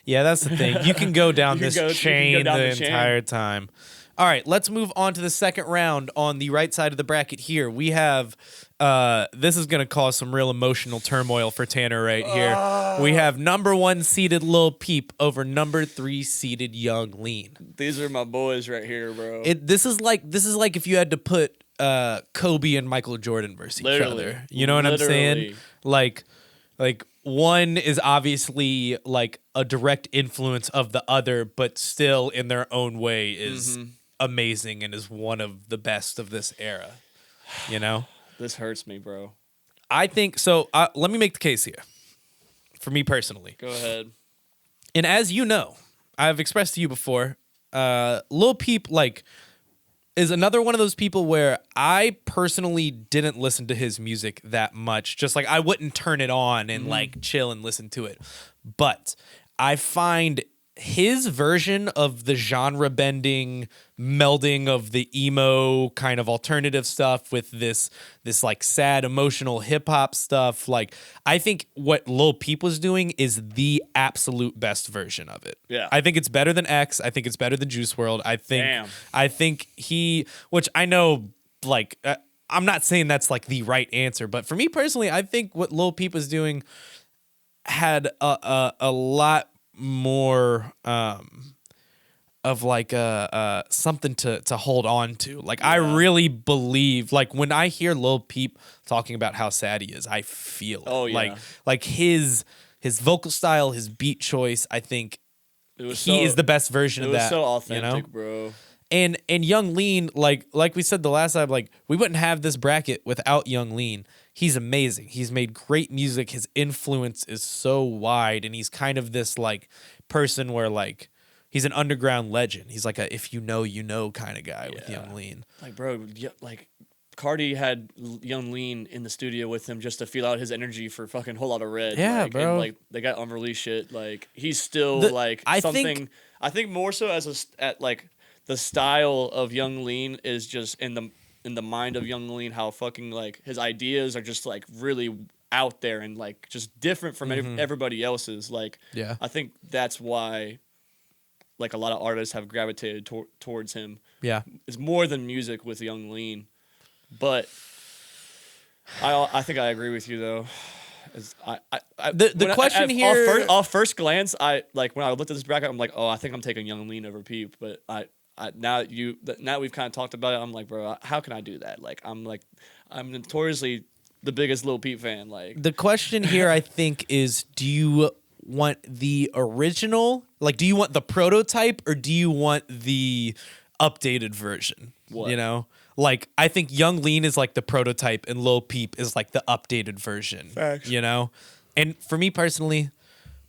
Yeah, that's the thing. You can go down this chain the entire time. All right, let's move on to the second round on the right side of the bracket here. We have, this is going to cause some real emotional turmoil for Tanner right here. We have number 1 seeded Lil Peep over number 3 seeded Young Lean. These are my boys right here, bro. This is like if you had to put Kobe and Michael Jordan versus each other. You know what I'm saying? Like one is obviously like a direct influence of the other, but still in their own way is amazing and is one of the best of this era. You know? This hurts me, bro. I think so. Let me make the case here. For me personally. Go ahead. And as you know, I've expressed to you before, Lil Peep is another one of those people where I personally didn't listen to his music that much. Just like I wouldn't turn it on and like chill and listen to it. But I find his version of the genre bending melding of the emo kind of alternative stuff with this like sad emotional hip hop stuff, like I think what Lil Peep was doing is the absolute best version of it. Yeah. I think it's better than X. I think it's better than Juice WRLD. I think he, which I know, like I'm not saying that's like the right answer, but for me personally, I think what Lil Peep was doing had a lot more of like something to hold on to. Like I really believe, like when I hear Lil Peep talking about how sad he is, I feel it. Oh yeah. Like his vocal style, his beat choice, I think he is the best version of that. It was so authentic, you know? bro. And Young Lean, like we said the last time, like we wouldn't have this bracket without Young Lean. He's amazing. He's made great music. His influence is so wide, and he's kind of this like person where like he's an underground legend. He's like a if you know kind of guy with Young Lean. Like bro, like Cardi had Young Lean in the studio with him just to feel out his energy for fucking Whole Lotta Red. Yeah, like, bro. And, like they got unreleased shit. Like he's still I think more so as at like the style of Young Lean is just in the mind of Young Lean, how fucking like his ideas are just like really out there and like just different from everybody else's. Like, I think that's why like a lot of artists have gravitated towards him. Yeah, it's more than music with Young Lean, but I think I agree with you though. The question here, off first glance, I like when I looked at this bracket, I'm like, oh, I think I'm taking Young Lean over Peep, but now we've kind of talked about it. I'm like, bro, how can I do that? Like, I'm notoriously the biggest Lil Peep fan. Like, the question here, I think, is: do you want the original? Like, do you want the prototype, or do you want the updated version? What? You know, like I think Young Lean is like the prototype, and Lil Peep is like the updated version. Facts. You know, and for me personally,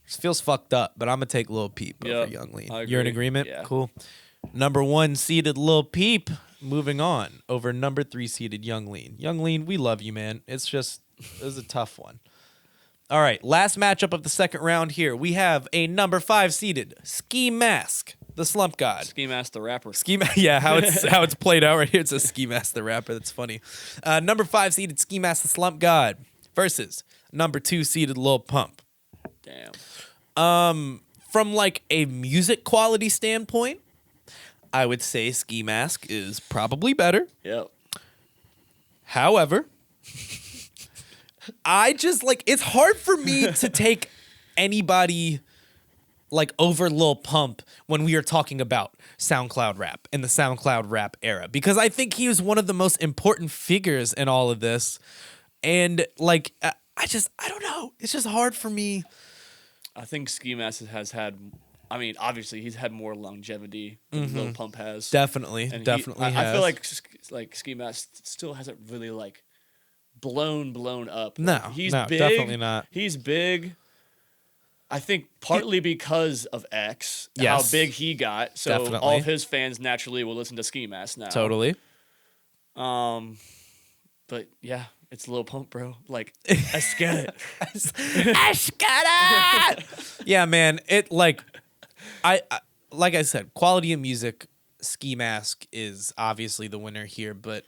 it feels fucked up, but I'm gonna take Lil Peep over Young Lean. You're in agreement? Yeah. Cool. Number 1 seeded Lil Peep, moving on over number 3 seeded Young Lean. Young Lean, we love you, man. It was a tough one. All right, last matchup of the second round here. We have a number 5 seeded Ski Mask, the Slump God. Ski Mask the rapper. Yeah, how it's played out right here. It's a Ski Mask the rapper. That's funny. Number 5 seeded Ski Mask the Slump God versus number 2 seeded Lil Pump. Damn. From like a music quality standpoint, I would say Ski Mask is probably better. Yep. However, I just like it's hard for me to take anybody like over Lil Pump when we are talking about SoundCloud rap and the SoundCloud rap era, because I think he was one of the most important figures in all of this. And like I don't know. It's just hard for me. I think Ski Mask has had, I mean, obviously he's had more longevity than Lil Pump has. Definitely, And definitely. I feel like Ski Mask still hasn't really like blown up. No, he's no, big. definitely not. He's big. I think partly because of X, Yes. how big he got. So Definitely. all of his fans naturally will listen to Ski Mask now. Totally. But yeah, it's Lil Pump, bro. Like, ESSKETIT. ESSKETIT! Yeah, man. It like I said, quality of music, Ski Mask is obviously the winner here, but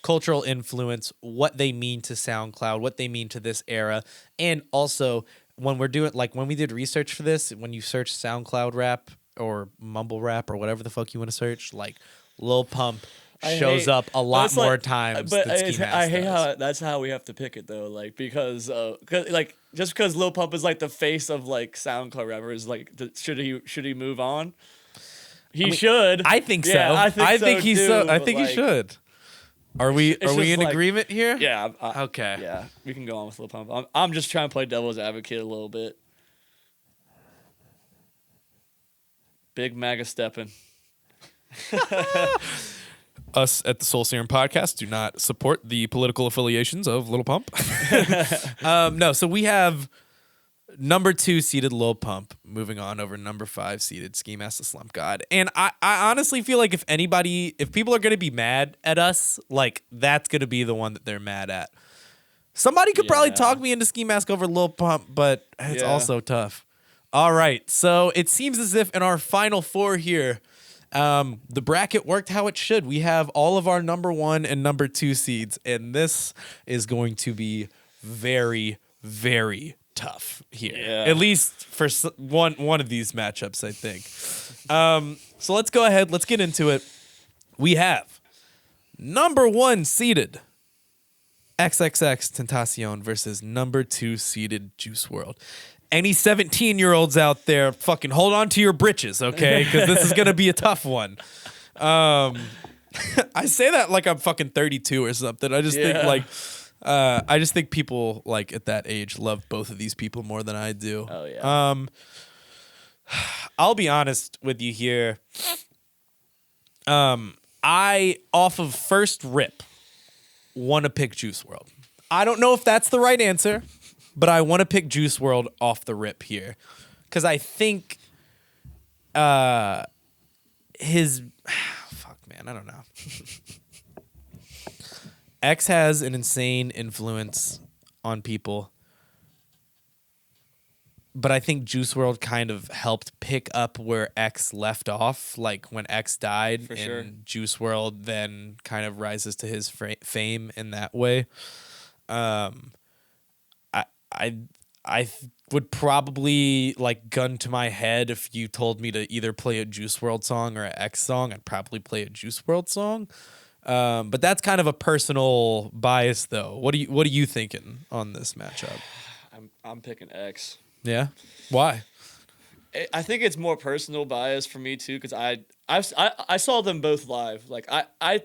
cultural influence, what they mean to SoundCloud, what they mean to this era, and also when we're doing like when we did research for this, when you search SoundCloud rap or mumble rap or whatever the fuck you want to search, like Lil Pump shows up a lot more times than Ski Mask I hate does. how that's how we have to pick it though, like because like just because Lil Pump is like the face of like SoundCloud rappers, like should he move on? He should. I think so. Yeah, I think so he's too, so. I but, think like, he should. Are we it's in just like- agreement here? Yeah. Okay. Yeah, we can go on with Lil Pump. I'm just trying to play devil's advocate a little bit. Big MAGA stepping. Us at the Soul Serum podcast do not support the political affiliations of Lil Pump. No, so we have number 2 seeded Lil Pump moving on over number 5 seeded Ski Mask the Slump God. And I honestly feel like if people are going to be mad at us, like that's going to be the one that they're mad at. Somebody could probably talk me into Ski Mask over Lil Pump, but it's also tough. All right, so it seems as if in our final four here, the bracket worked how it should. We have all of our number 1 and number 2 seeds, and this is going to be very, very tough here. Yeah. At least for one of these matchups, I think. So let's go ahead. Let's get into it. We have number 1 seeded XXXTentacion versus number 2 seeded Juice WRLD. Any 17-year-olds out there, fucking hold on to your britches, okay? Because this is going to be a tough one. I say that like I'm fucking 32 or something. I just think like, I just think people like at that age love both of these people more than I do. Oh yeah. I'll be honest with you here. I off of first rip want to pick Juice WRLD. I don't know if that's the right answer. But I want to pick Juice WRLD off the rip here. Because I think his... Fuck, man. I don't know. X has an insane influence on people. But I think Juice WRLD kind of helped pick up where X left off. Like when X died. For and sure. Juice WRLD then kind of rises to his fame in that way. I would probably like gun to my head if you told me to either play a Juice WRLD song or an X song. I'd probably play a Juice WRLD song. But that's kind of a personal bias, though. What are you thinking on this matchup? I'm picking X. Yeah, why? I think it's more personal bias for me too, because I saw them both live. Like I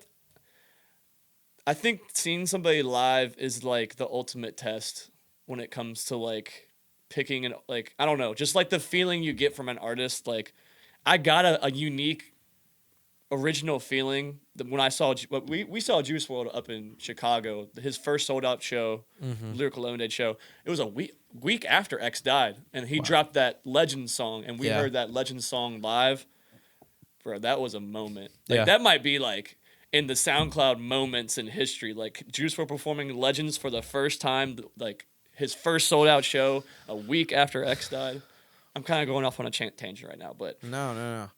think seeing somebody live is like the ultimate test when it comes to like picking and like I don't know, just like the feeling you get from an artist. Like I got a unique original feeling that when I saw we saw Juice WRLD up in Chicago, his first sold out show, Lyrical Lemonade show. It was a week after X died, and he dropped that Legend song, and we heard that Legend song live. Bro, that was a moment. Like that might be like in the SoundCloud moments in history. Like Juice WRLD performing Legends for the first time, like his first sold out show a week after X died. I'm kind of going off on a tangent right now, but No.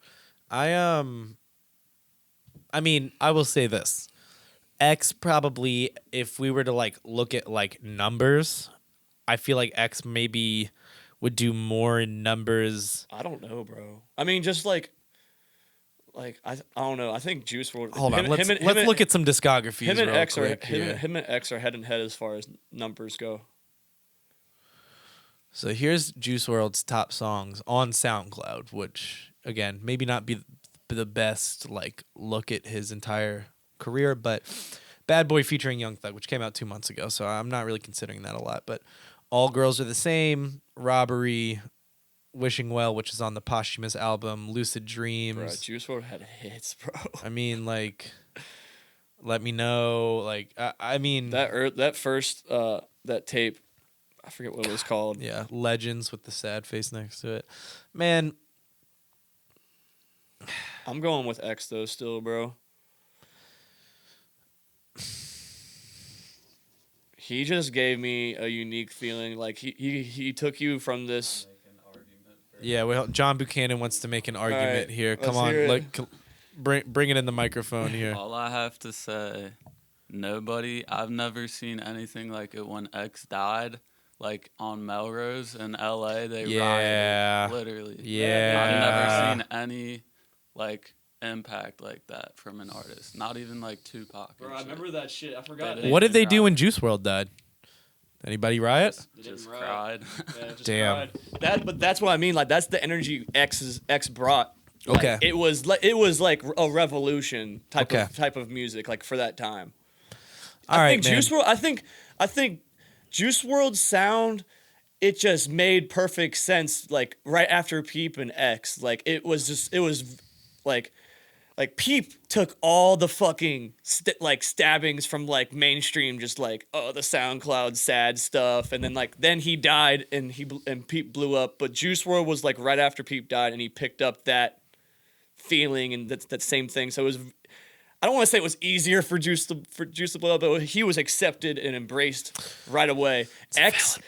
I mean, I will say this. X probably, if we were to like look at like numbers, I feel like X maybe would do more in numbers. I don't know, bro. I mean, just like I don't know. I think Juice WRLD. Hold on, let's look at some discographies. Him and real X quick are here. him and X are head and head as far as numbers go. So here's Juice WRLD's top songs on SoundCloud, which again maybe not be the best like look at his entire career, but Bad Boy featuring Young Thug, which came out 2 months ago, so I'm not really considering that a lot. But All Girls Are the Same, Robbery, Wishing Well, which is on the posthumous album, Lucid Dreams. Bro, Juice WRLD had hits, bro. I mean, like, Let Me Know, like, I mean that first that tape, I forget what it was called. Yeah, Legends with the sad face next to it. Man, I'm going with X though still, bro. He just gave me a unique feeling. Like he took you from this. yeah, John Buchanan wants to make an argument right, here. Come let's on, hear it. like, bring it in the microphone here. All I have to say, nobody. I've never seen anything like it when X died. Like on Melrose in LA, they rioted, literally. Yeah. I've never seen any like impact like that from an artist. Not even like Tupac. Bro, I remember that shit. I forgot. What did they do when Juice WRLD died? Anybody riot? Just cried. Yeah, just Damn. cried. But that's what I mean. Like that's the energy X brought. Like, Okay. It was like a revolution type of music like for that time. I think Juice WRLD. I think Juice WRLD's sound, it just made perfect sense. Like right after Peep and X, like it was like Peep took all the fucking stabbings from like mainstream, just like the SoundCloud sad stuff, and then he died and Peep blew up. But Juice WRLD was like right after Peep died, and he picked up that feeling and that same thing. So it was. I don't want to say it was easier for Juice to blow up, but he was accepted and embraced right away. X,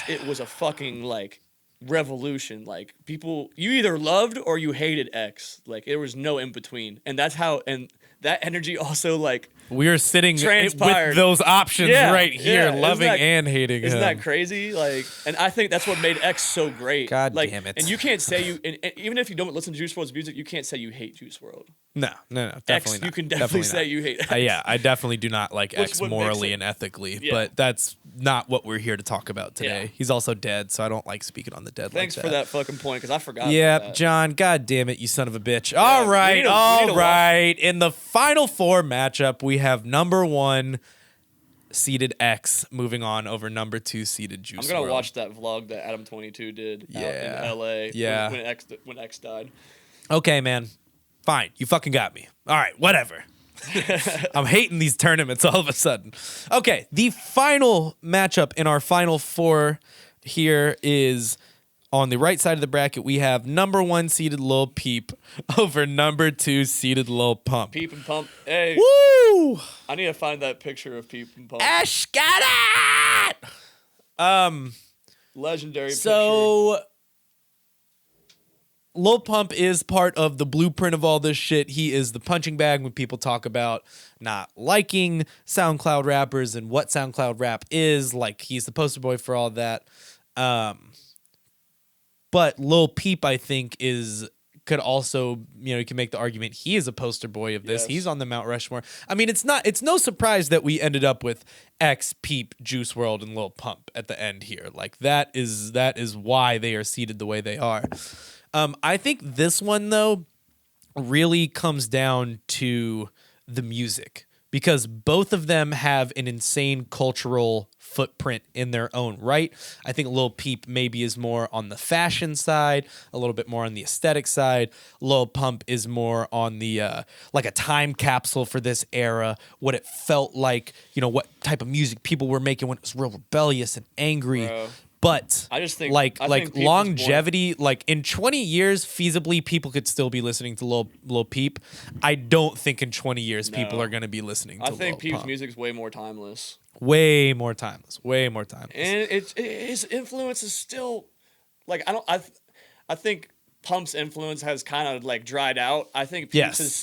it was a fucking like revolution. Like people, you either loved or you hated X. Like there was no in between, and that's how. And that energy also like we are sitting transpired. with those options right here, yeah. loving and hating Isn't him. that crazy? Like, and I think that's what made X so great. God like, damn it! And you can't say you, and even if you don't listen to Juice WRLD's music, you can't say you hate Juice WRLD. No, definitely X, not. you can definitely say you hate X. Yeah, I definitely do not like X what morally makes and ethically, Yeah. but that's not what we're here to talk about today. Yeah. He's also dead, so I don't like speaking on the dead. Thanks like for that fucking point, because I forgot. Yeah, about that. John, god damn it, you son of a bitch. Yeah, All we right, need to all right. In the final four matchup, we have number 1 seeded X moving on over number 2 seeded Juice I'm gonna WRLD. watch that vlog that Adam 22 did out in LA. Yeah. When X died. Okay, man. Fine. You fucking got me. All right, whatever. I'm hating these tournaments all of a sudden. Okay, the final matchup in our final four here is on the right side of the bracket. We have number 1 seeded Lil Peep over number 2 seeded Lil Pump. Peep and Pump. Hey. Woo! I need to find that picture of Peep and Pump. ESSKETIT! Legendary picture. So Lil Pump is part of the blueprint of all this shit. He is the punching bag when people talk about not liking SoundCloud rappers and what SoundCloud rap is. Like, he's the poster boy for all that. But Lil Peep, I think, could also, you can make the argument he is a poster boy of this. Yes. He's on the Mount Rushmore. I mean, it's no surprise that we ended up with X, Peep, Juice WRLD, and Lil Pump at the end here. Like, that is why they are seated the way they are. I think this one, though, really comes down to the music, because both of them have an insane cultural footprint in their own right. I think Lil Peep maybe is more on the fashion side, a little bit more on the aesthetic side. Lil Pump is more on the like a time capsule for this era, what it felt like, what type of music people were making when it was real rebellious and angry. Bro. But I just think like Peep is longevity, like in 20 years, feasibly people could still be listening to Lil Peep. I don't think in 20 years people are going to be listening to Lil I think Peep's Pump. music's way more timeless. Way more timeless. Way more timeless. And his influence is still like I think Pump's influence has kind of like dried out. I think Peep's is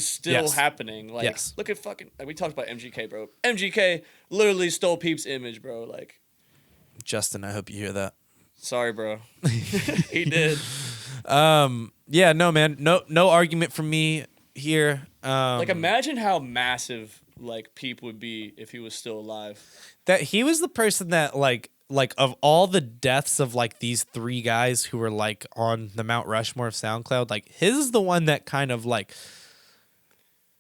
still happening. Like look at fucking we talked about MGK, bro. MGK literally stole Peep's image, bro. Like Justin, I hope you hear that. Sorry, bro. He did. Yeah, no, man. No argument from me here. Like imagine how massive like Peep would be if he was still alive. That he was the person that like of all the deaths of like these three guys who were like on the Mount Rushmore of SoundCloud, like his is the one that kind of like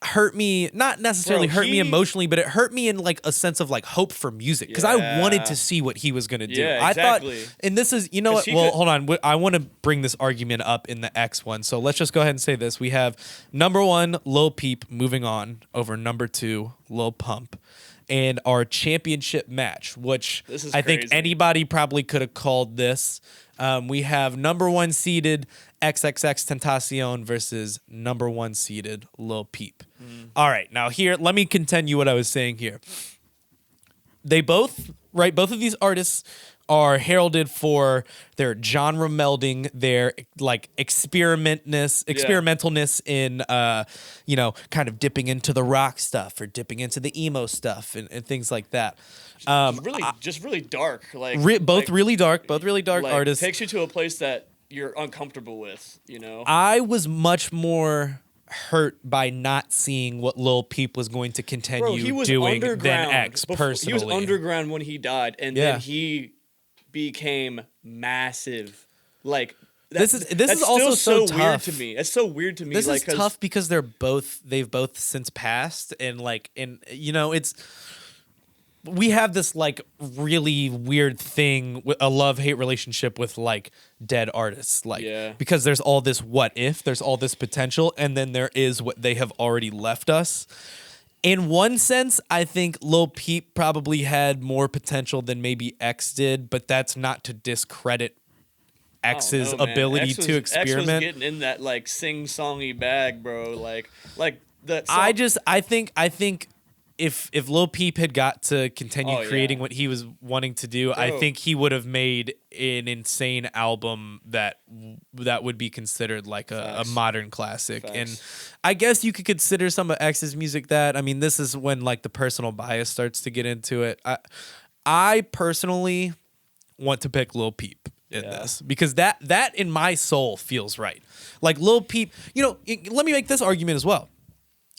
hurt me, not necessarily hurt me emotionally, but it hurt me in like a sense of like hope for music, because I wanted to see what he was going to do. Yeah, exactly. I thought, and this is, you know what, well, hold on. I want to bring this argument up in the X one. So let's just go ahead and say this. We have number 1, Lil Peep, moving on over number 2, Lil Pump. And our championship match, which I think anybody probably could have called this. We have number 1 seeded XXXTentacion versus number 1 seeded Lil Peep. All right, now here, let me continue what I was saying here. They both of these artists are heralded for their genre melding, their like experimentalness in kind of dipping into the rock stuff or dipping into the emo stuff and things like that. Really dark, like both really dark artists. Takes you to a place that you're uncomfortable with, I was much more hurt by not seeing what Lil Peep was going to continue doing than X personally. He was underground when he died, and then he became massive. Like this is also so tough. weird to me. It's so weird to me. This is tough because they've both since passed, and it's. We have this like really weird thing, a love-hate relationship with like dead artists, because there's all this what if, there's all this potential, and then there is what they have already left us. In one sense, I think Lil Peep probably had more potential than maybe X did, but that's not to discredit X's ability to experiment. X was getting in that like sing-songy bag, bro. Like that. I think if Lil Peep had got to continue creating what he was wanting to do, I think he would have made an insane album that would be considered like a modern classic. And I guess you could consider some of X's music that. I mean, this is when like the personal bias starts to get into it. I personally want to pick Lil Peep in this because that in my soul feels right. Like Lil Peep, let me make this argument as well.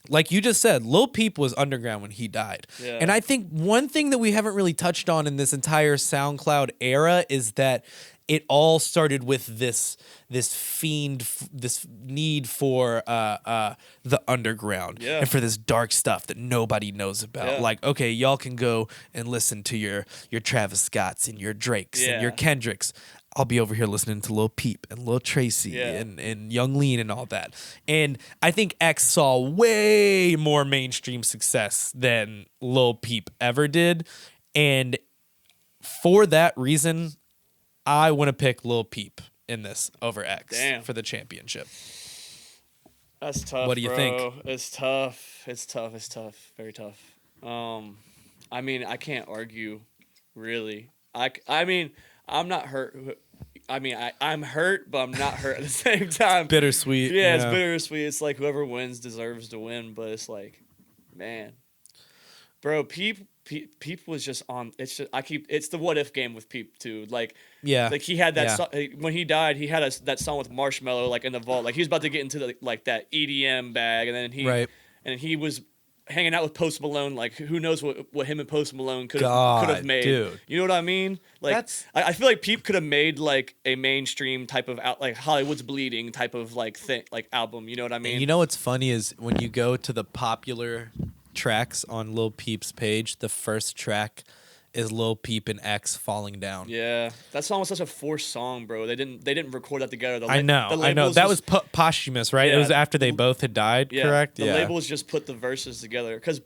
Like you just said, Lil Peep was underground when he died. Yeah. And I think one thing that we haven't really touched on in this entire SoundCloud era is that it all started with this need for the underground and for this dark stuff that nobody knows about. Yeah. Like, okay, y'all can go and listen to your Travis Scotts and your Drakes and your Kendricks. I'll be over here listening to Lil Peep and Lil Tracy and Young Lean and all that. And I think X saw way more mainstream success than Lil Peep ever did. And for that reason, I want to pick Lil Peep in this over X for the championship. That's tough. What do you think? It's tough. It's tough. It's tough. Very tough. I mean, I can't argue, really. I mean, I'm not hurt. I mean, I'm hurt, but I'm not hurt at the same time. Bittersweet. Yeah, it's bittersweet. It's like whoever wins deserves to win, but it's like, man, bro, Peep was just on. It's the what if game with Peep too. Like, like he had that song, when he died. He had that song with Marshmello like in the vault. Like he was about to get into that EDM bag, and then he was hanging out with Post Malone. Like who knows what him and Post Malone could have made. Dude. You know what I mean? Like I feel like Peep could have made like a mainstream type of like Hollywood's Bleeding type of like thing, like album. You know what I mean? And you know what's funny is when you go to the popular tracks on Lil Peep's page, the first track is Lil Peep and X Falling Down. Yeah, that song was such a forced song, bro. They didn't record that together. I know. That was posthumous, right? Yeah, it was after they both had died, correct? The labels just put the verses together because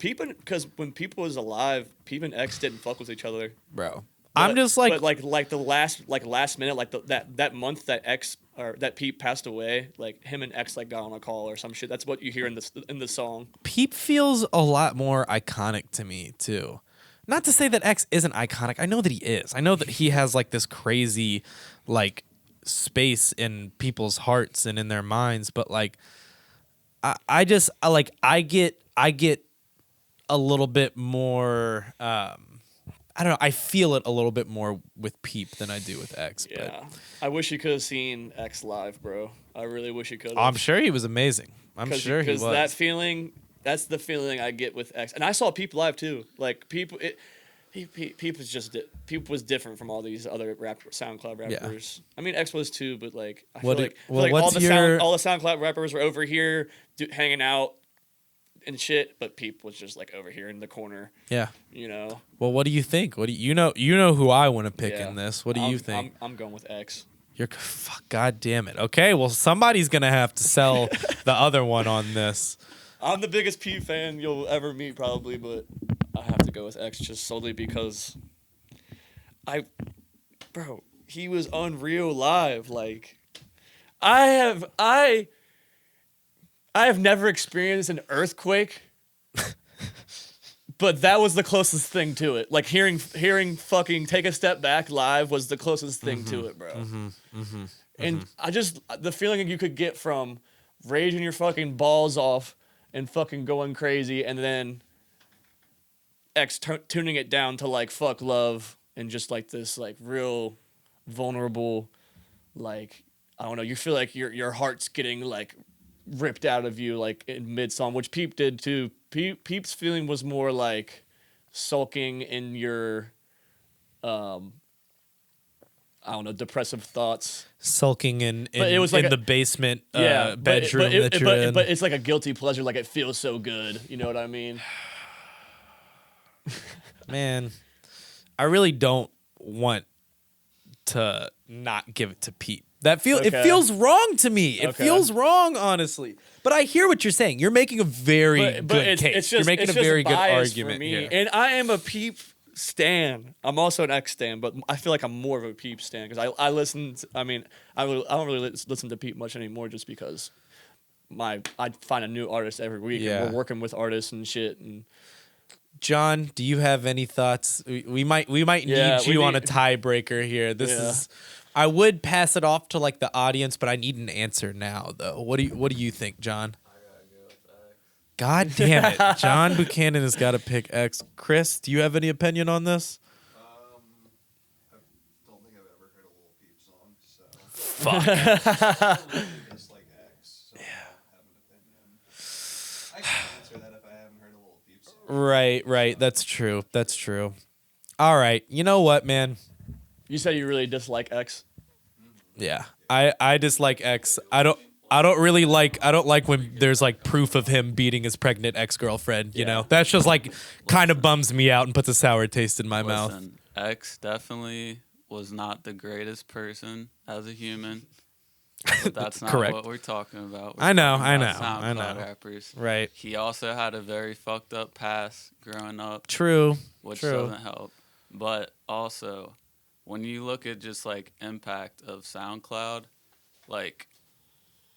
when Peep was alive, Peep and X didn't fuck with each other, bro. I'm just like, but like the last minute, like that month that X or that Peep passed away, like him and X like got on a call or some shit. That's what you hear in the song. Peep feels a lot more iconic to me too. Not to say that X isn't iconic. I know that he is. I know that he has like this crazy like space in people's hearts and in their minds, but like I get a little bit more I don't know. I feel it a little bit more with Peep than I do with X. Yeah. But I wish you could have seen X live, bro. I really wish you could have. I'm sure he was amazing. I'm sure he was. Because that feeling, that's the feeling I get with X. And I saw Peep live too. Like Peep was different from all these other SoundCloud rappers. Yeah. I mean, X was too, but like I feel like all the SoundCloud rappers were over here hanging out and shit, but Peep was just like over here in the corner. Yeah. You know. Well, what do you think? What do you know who I want to pick in this? What do you think? I'm going with X. God damn it. Okay, well somebody's gonna have to sell the other one on this. I'm the biggest Peep fan you'll ever meet probably, but I have to go with X just solely because he was unreal live. Like I have never experienced an earthquake, but that was the closest thing to it. Like hearing fucking Take a Step Back live was the closest thing to it, bro. And I just, the feeling you could get from raging your fucking balls off and fucking going crazy, and then X tuning it down to like fuck love and just like this like real vulnerable, like, I don't know, you feel like your heart's getting like ripped out of you like in mid-song, which Peep did too. Peep's feeling was more like sulking in your I don't know, depressive thoughts. Sulking in the basement bedroom that you're in. But it's like a guilty pleasure, like it feels so good. You know what I mean? Man, I really don't want to not give it to Peep. It feels wrong to me. It feels wrong, honestly. But I hear what you're saying. You're making a very good case. You're making a very good argument here. And I am a Peep stan. I'm also an X stan, but I feel like I'm more of a Peep stan because I listen. I don't really listen to Peep much anymore, just because I find a new artist every week. And we're working with artists and shit, and John, do you have any thoughts? We might need you on a tiebreaker here. This is. I would pass it off to like the audience, but I need an answer now, though. What do you think, John? I gotta go with X. God damn it, John Buchanan has got to pick X. Chris, do you have any opinion on this? I don't think I've ever heard a Lil Peep song, so. Fuck. I really dislike X, so I don't have an opinion. I can answer that if I haven't heard a Lil Peep song. Right. That's true. All right. You know what, man? You said you really dislike X. Yeah. I dislike X. I don't like when there's like proof of him beating his pregnant ex-girlfriend, you know. That's just like kind of bums me out and puts a sour taste in my mouth. Listen, X definitely was not the greatest person as a human. But that's not Correct. what we're talking about. I know. SoundCloud Rappers. Right. He also had a very fucked up past growing up, True. which doesn't help. But also, when you look at just like impact of SoundCloud, like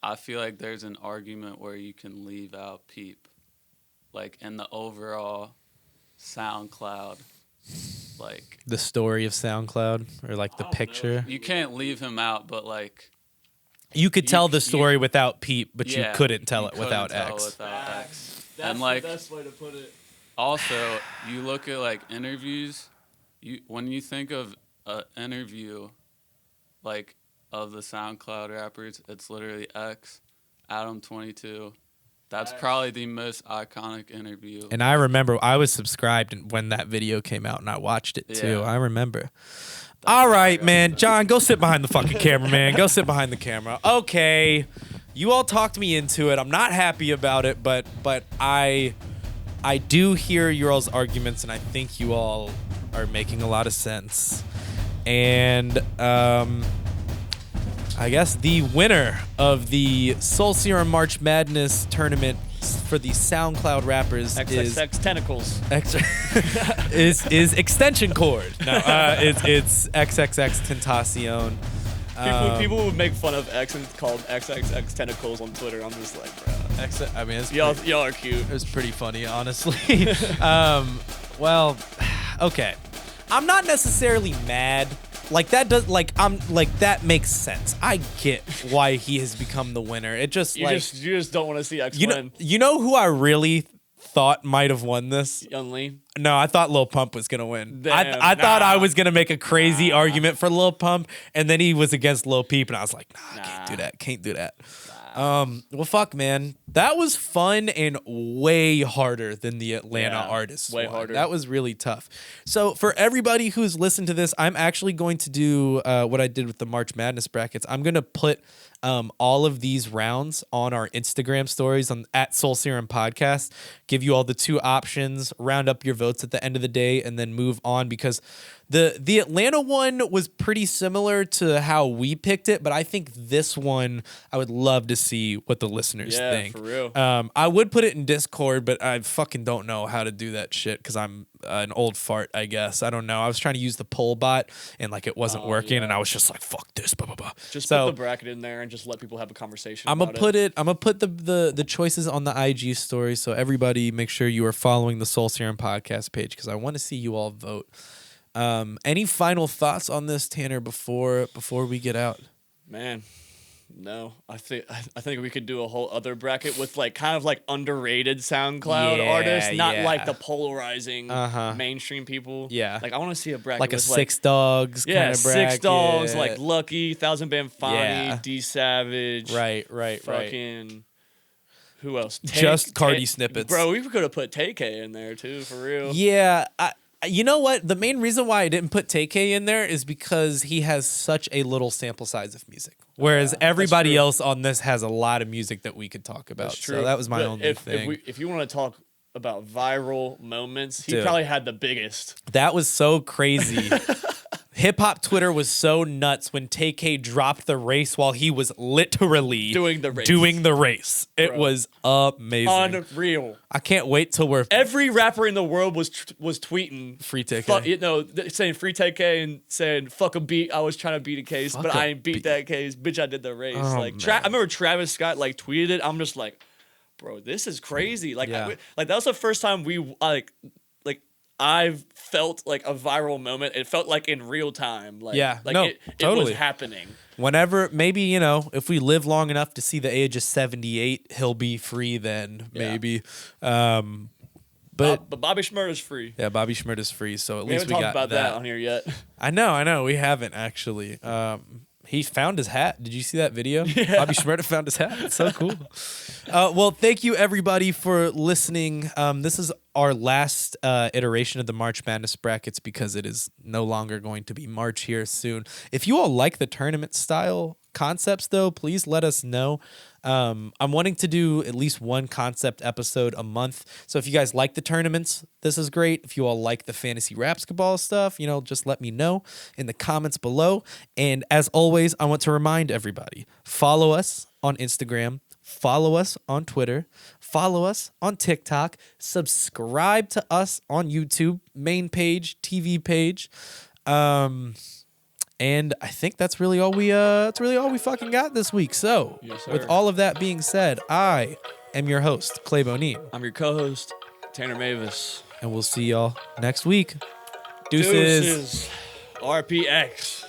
I feel like there's an argument where you can leave out Peep, like in the overall SoundCloud, like The story of SoundCloud or like the picture. you can't leave him out, but like You could tell the story without Peep, but yeah, you couldn't tell it couldn't without tell X. without X. That's And like the best way to put it. also, you look at like interviews. When you think of an interview, like of the SoundCloud rappers, it's literally X, Adam 22. That's probably the most iconic interview. And I remember I was subscribed when that video came out, and I watched it too. Yeah. I remember. All right, man. John, go sit behind the fucking camera, man. Go sit behind the camera. Okay. You all talked me into it. I'm not happy about it, but I do hear your all's arguments, and I think you all are making a lot of sense. And I guess the winner of the Soul Serum March Madness tournament for the SoundCloud Rappers XXX Tentacles. is Extension Cord. No, it's XXX Tentacion. People would make fun of X and called XXX Tentacles on Twitter. I'm just like, bro. I mean, Y'all are cute. It was pretty funny, honestly. Well, okay. I'm not necessarily mad. Like that makes sense. I get why he has become the winner. It just You just don't want to see X win. You know who I really thought might have won this? Young Lee. No, I thought Lil Pump was gonna win. Damn, I thought I was gonna make a crazy argument for Lil Pump, and then he was against Lil Peep, and I was like, nah. Can't do that. Well, fuck, man. That was fun and way harder than the Atlanta artists. Way one. harder. That was really tough. So for everybody who's listened to this, I'm actually going to do what I did with the March Madness brackets. I'm going to put all of these rounds on our Instagram stories at Soul Serum Podcast. Give you all the two options, round up your votes at the end of the day, and then move on, because the Atlanta one was pretty similar to how we picked it, but I think this one I would love to see what the listeners think. For real. I would put it in Discord, but I fucking don't know how to do that shit because I'm an old fart, I guess. I don't know. I was trying to use the poll bot and like it wasn't working, and I was just like, fuck this, blah blah blah. Just put the bracket in there and just let people have a conversation. I'm gonna put the choices on the IG story, so everybody make sure you are following the Soul Serum Podcast page because I want to see you all vote. Any final thoughts on this, Tanner, before we get out? Man, no. I think we could do a whole other bracket with like kind of like underrated SoundCloud artists, not like the polarizing mainstream people. Yeah, like I want to see a bracket like with a Six Dogs kind of bracket. Six Dogs, like Lucky, 1000 Band Fani, D Savage, right. fucking. Who else? Just Cardi snippets, bro. We could have put TK in there too, for real. Yeah. You know what? The main reason why I didn't put TK in there is because he has such a little sample size of music. Whereas everybody else on this has a lot of music that we could talk about. That's true. So that was my only thing. If you want to talk about viral moments, he probably had the biggest. That was so crazy. Hip hop Twitter was so nuts when TK dropped the race while he was literally doing the race. It was amazing. Unreal. I can't wait till every rapper in the world was tweeting free TK. Saying free TK and saying fuck a beat. I was trying to beat a case, but I ain't beat that case. Bitch, I did the race. Oh, I remember Travis Scott like tweeted it. I'm just like, bro, this is crazy. Like, that was the first time we like I've felt like a viral moment. It felt like in real time. Like, Yeah, like no, it totally. was happening. Whenever, maybe, you know, if we live long enough to see the age of 78, he'll be free then, Yeah. maybe. But Bobby Shmurda's free. Yeah, Bobby Shmurda's free, so at We least haven't we talked got about that on here yet. I know. We haven't actually. He found his hat. Did you see that video? Yeah. Bobby Shmurda found his hat. It's so cool. Well, thank you everybody for listening. This is our last iteration of the March Madness brackets because it is no longer going to be March here soon. If you all like the tournament style concepts, though, please let us know. I'm wanting to do at least one concept episode a month. So if you guys like the tournaments, this is great. If you all like the fantasy rapsketball stuff, you know, just let me know in the comments below. And as always, I want to remind everybody, follow us on Instagram, follow us on Twitter, follow us on TikTok, subscribe to us on YouTube, main page, TV page. And I think that's really all we fucking got this week. So, Yes, sir. with all of that being said, I am your host, Clay Bonine, I'm your co-host, Tanner Mavis. and we'll see y'all next week. Deuces. RPX.